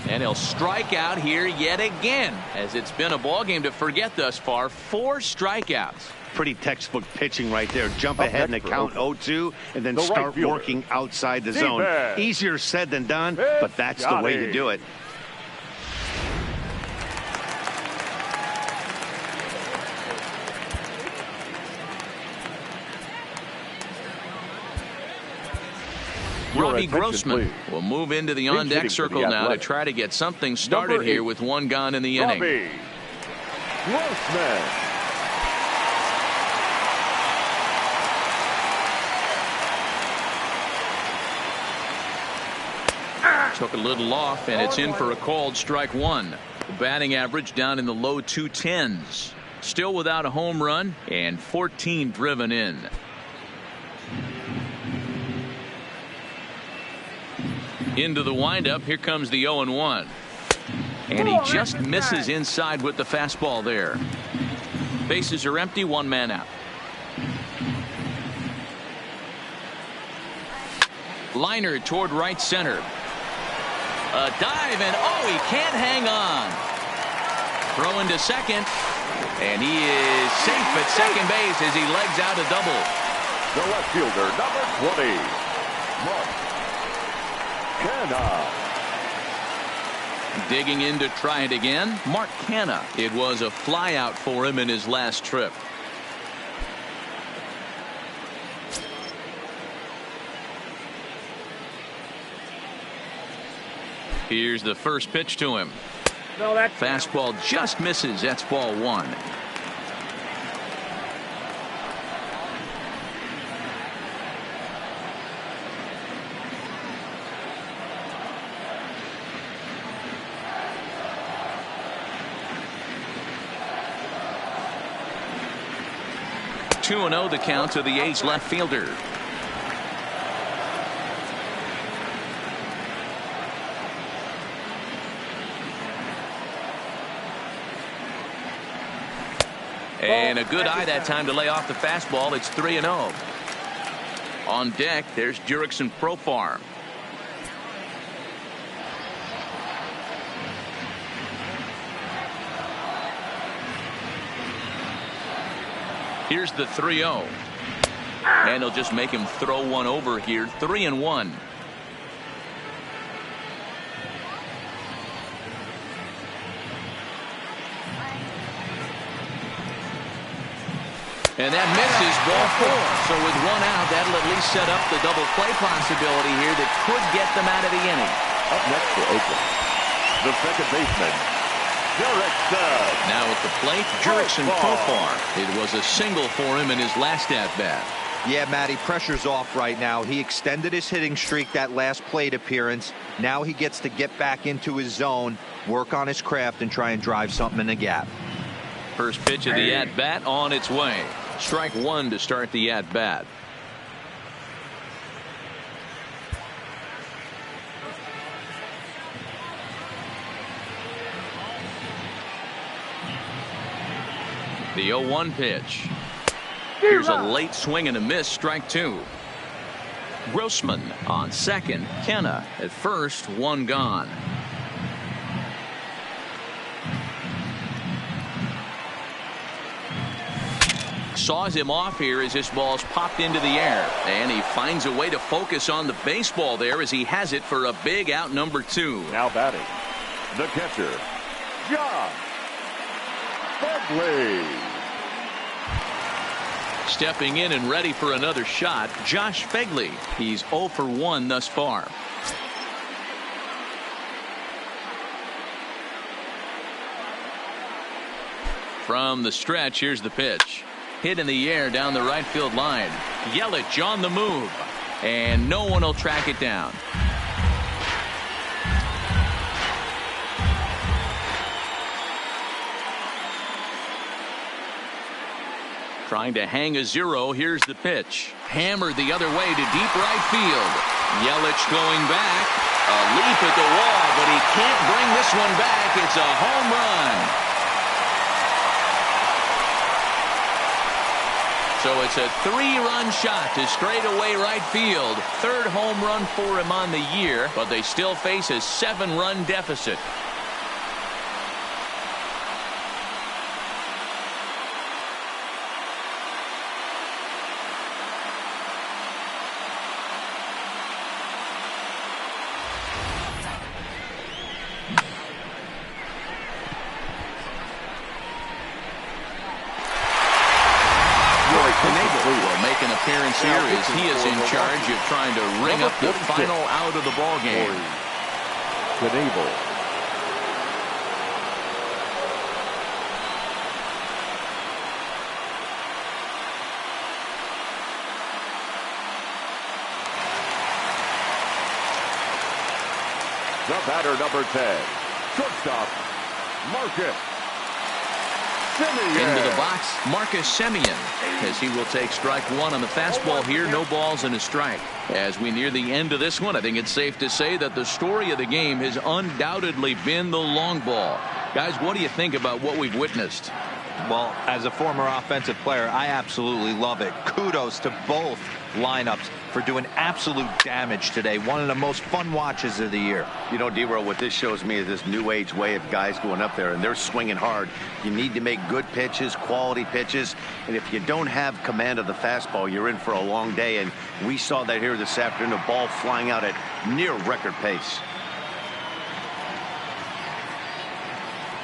And he'll strike out here yet again, as it's been a ball game to forget thus far. 4 strikeouts. Pretty textbook pitching right there. Jump ahead in the count 0-2 and then start working outside the zone. Easier said than done, but that's the way to do it. Robbie Grossman will move into the on-deck circle now to try to get something started here with 1 gone in the inning. Robbie Grossman. Took a little off, and it's in for a called strike 1. The batting average down in the low 210s. Still without a home run and 14 driven in. Into the windup. Here comes the 0-1. And he just misses inside with the fastball there. Bases are empty. 1 man out. Liner toward right center. A dive, and he can't hang on. Throw into second, and he is safe at second base as he legs out a double. The left fielder, number 20, Mark Canha. Digging in to try it again, Mark Canha. It was a flyout for him in his last trip. Here's the first pitch to him. Fastball just misses. That's ball 1. Two 2-0 the count to the A's left fielder. And a good eye that time to lay off the fastball. It's 3-0. On deck, there's Jurickson Profar. Here's the 3-0. And he'll just make him throw one over here. 3-1. And that misses, ball 4. So with 1 out, that'll at least set up the double play possibility here that could get them out of the inning. Up next for Oakland, the second baseman, Jurickson. Now at the plate, Jurickson Profar. It was a single for him in his last at-bat. Yeah, Matty, pressure's off right now. He extended his hitting streak that last plate appearance. Now he gets to get back into his zone, work on his craft, and try and drive something in the gap. First pitch of the at-bat on its way. Strike one to start the at-bat. The 0-1 pitch. Here's a late swing and a miss, strike two. Grossman on second. Kenna at first, one gone. Saws him off here as this ball's popped into the air. And he finds a way to focus on the baseball there as he has it for a big out number two. Now batting, the catcher, Josh Begley. Stepping in and ready for another shot, Josh Begley. He's 0 for 1 thus far. From the stretch, here's the pitch. Hit in the air down the right field line. Yelich on the move. And no one will track it down. Trying to hang a zero. Here's the pitch. Hammered the other way to deep right field. Yelich going back. A leap at the wall, but he can't bring this one back. It's a home run. So it's a 3-run shot to straightaway right field. Third home run for him on the year, but they still face a 7-run deficit. Will make an appearance here as he is in charge of trying to ring up the final out of the ball game. The batter, number 10, shortstop, Marcus Semien. Into the box, Marcus Semien, as he will take strike one on the fastball here. No balls and a strike. As we near the end of this one, I think it's safe to say that the story of the game has undoubtedly been the long ball. Guys, what do you think about what we've witnessed? Well, as a former offensive player, I absolutely love it. Kudos to both lineups for doing absolute damage today. One of the most fun watches of the year. You know, D-Row, what this shows me is this new age way of guys going up there, and they're swinging hard. You need to make good pitches, quality pitches, and if you don't have command of the fastball, you're in for a long day, and we saw that here this afternoon, a ball flying out at near record pace.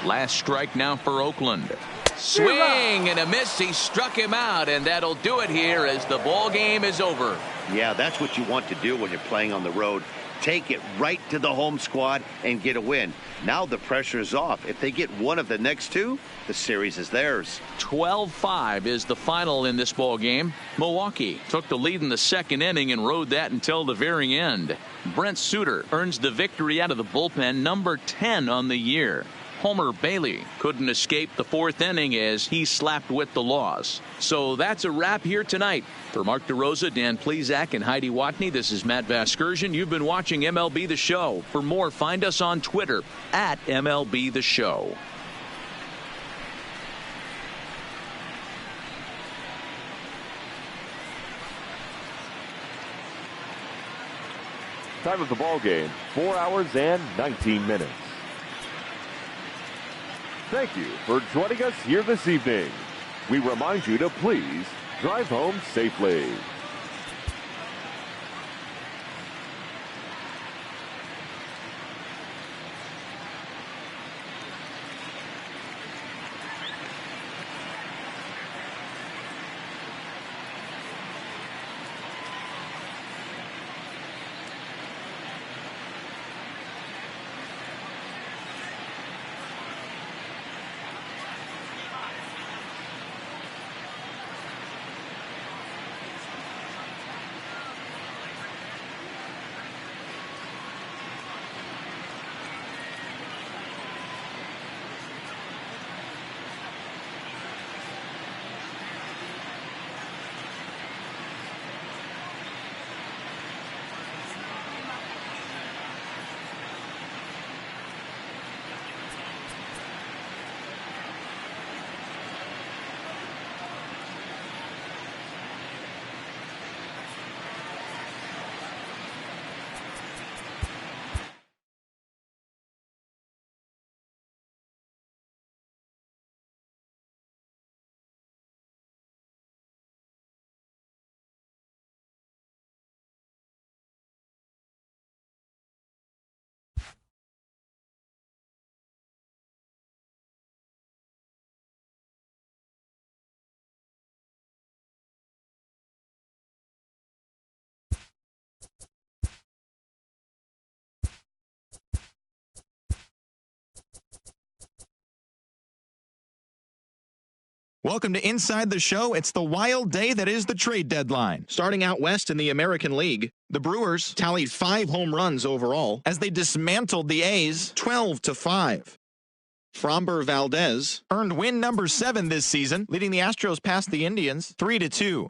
Last strike now for Oakland. Swing and a miss. He struck him out, and that'll do it here as the ball game is over. Yeah, that's what you want to do when you're playing on the road. Take it right to the home squad and get a win. Now the pressure is off. If they get one of the next two, the series is theirs. 12-5 is the final in this ball game. Milwaukee took the lead in the second inning and rode that until the very end. Brent Suter earns the victory out of the bullpen, number 10 on the year. Homer Bailey couldn't escape the fourth inning as he slapped with the loss. So that's a wrap here tonight. For Mark DeRosa, Dan Plesac, and Heidi Watney, this is Matt Vasgersian. You've been watching MLB The Show. For more, find us on Twitter at MLB The Show. Time of the ball game, 4 hours and 19 minutes. Thank you for joining us here this evening. We remind you to please drive home safely. Welcome to Inside the Show. It's the wild day that is the trade deadline. Starting out west in the American League, the Brewers tallied 5 home runs overall as they dismantled the A's 12-5. Framber Valdez earned win number 7 this season, leading the Astros past the Indians 3-2.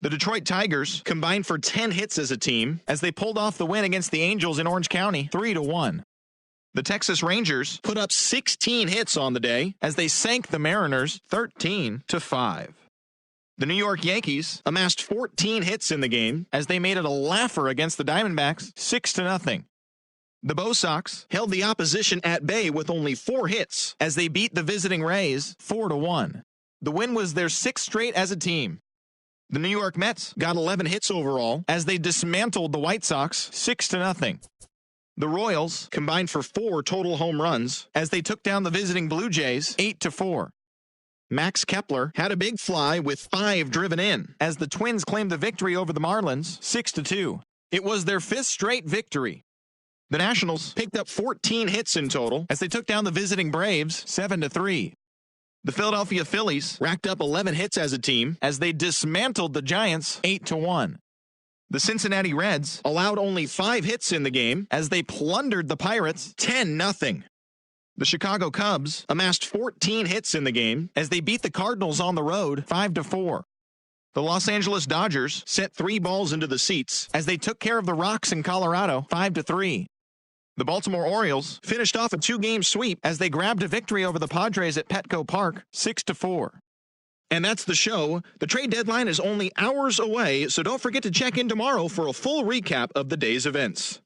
The Detroit Tigers combined for 10 hits as a team as they pulled off the win against the Angels in Orange County 3-1. The Texas Rangers put up 16 hits on the day as they sank the Mariners 13-5. The New York Yankees amassed 14 hits in the game as they made it a laugher against the Diamondbacks 6-0. The Bo Sox held the opposition at bay with only 4 hits as they beat the visiting Rays 4-1. The win was their 6th straight as a team. The New York Mets got 11 hits overall as they dismantled the White Sox 6-0. The Royals combined for 4 total home runs as they took down the visiting Blue Jays 8-4. Max Kepler had a big fly with 5 driven in as the Twins claimed the victory over the Marlins 6-2. It was their 5th straight victory. The Nationals picked up 14 hits in total as they took down the visiting Braves 7-3. The Philadelphia Phillies racked up 11 hits as a team as they dismantled the Giants 8-1. The Cincinnati Reds allowed only 5 hits in the game as they plundered the Pirates 10-0. The Chicago Cubs amassed 14 hits in the game as they beat the Cardinals on the road 5-4. The Los Angeles Dodgers set 3 balls into the seats as they took care of the Rocks in Colorado 5-3. The Baltimore Orioles finished off a 2-game sweep as they grabbed a victory over the Padres at Petco Park 6-4. And that's the show. The trade deadline is only hours away, so don't forget to check in tomorrow for a full recap of the day's events.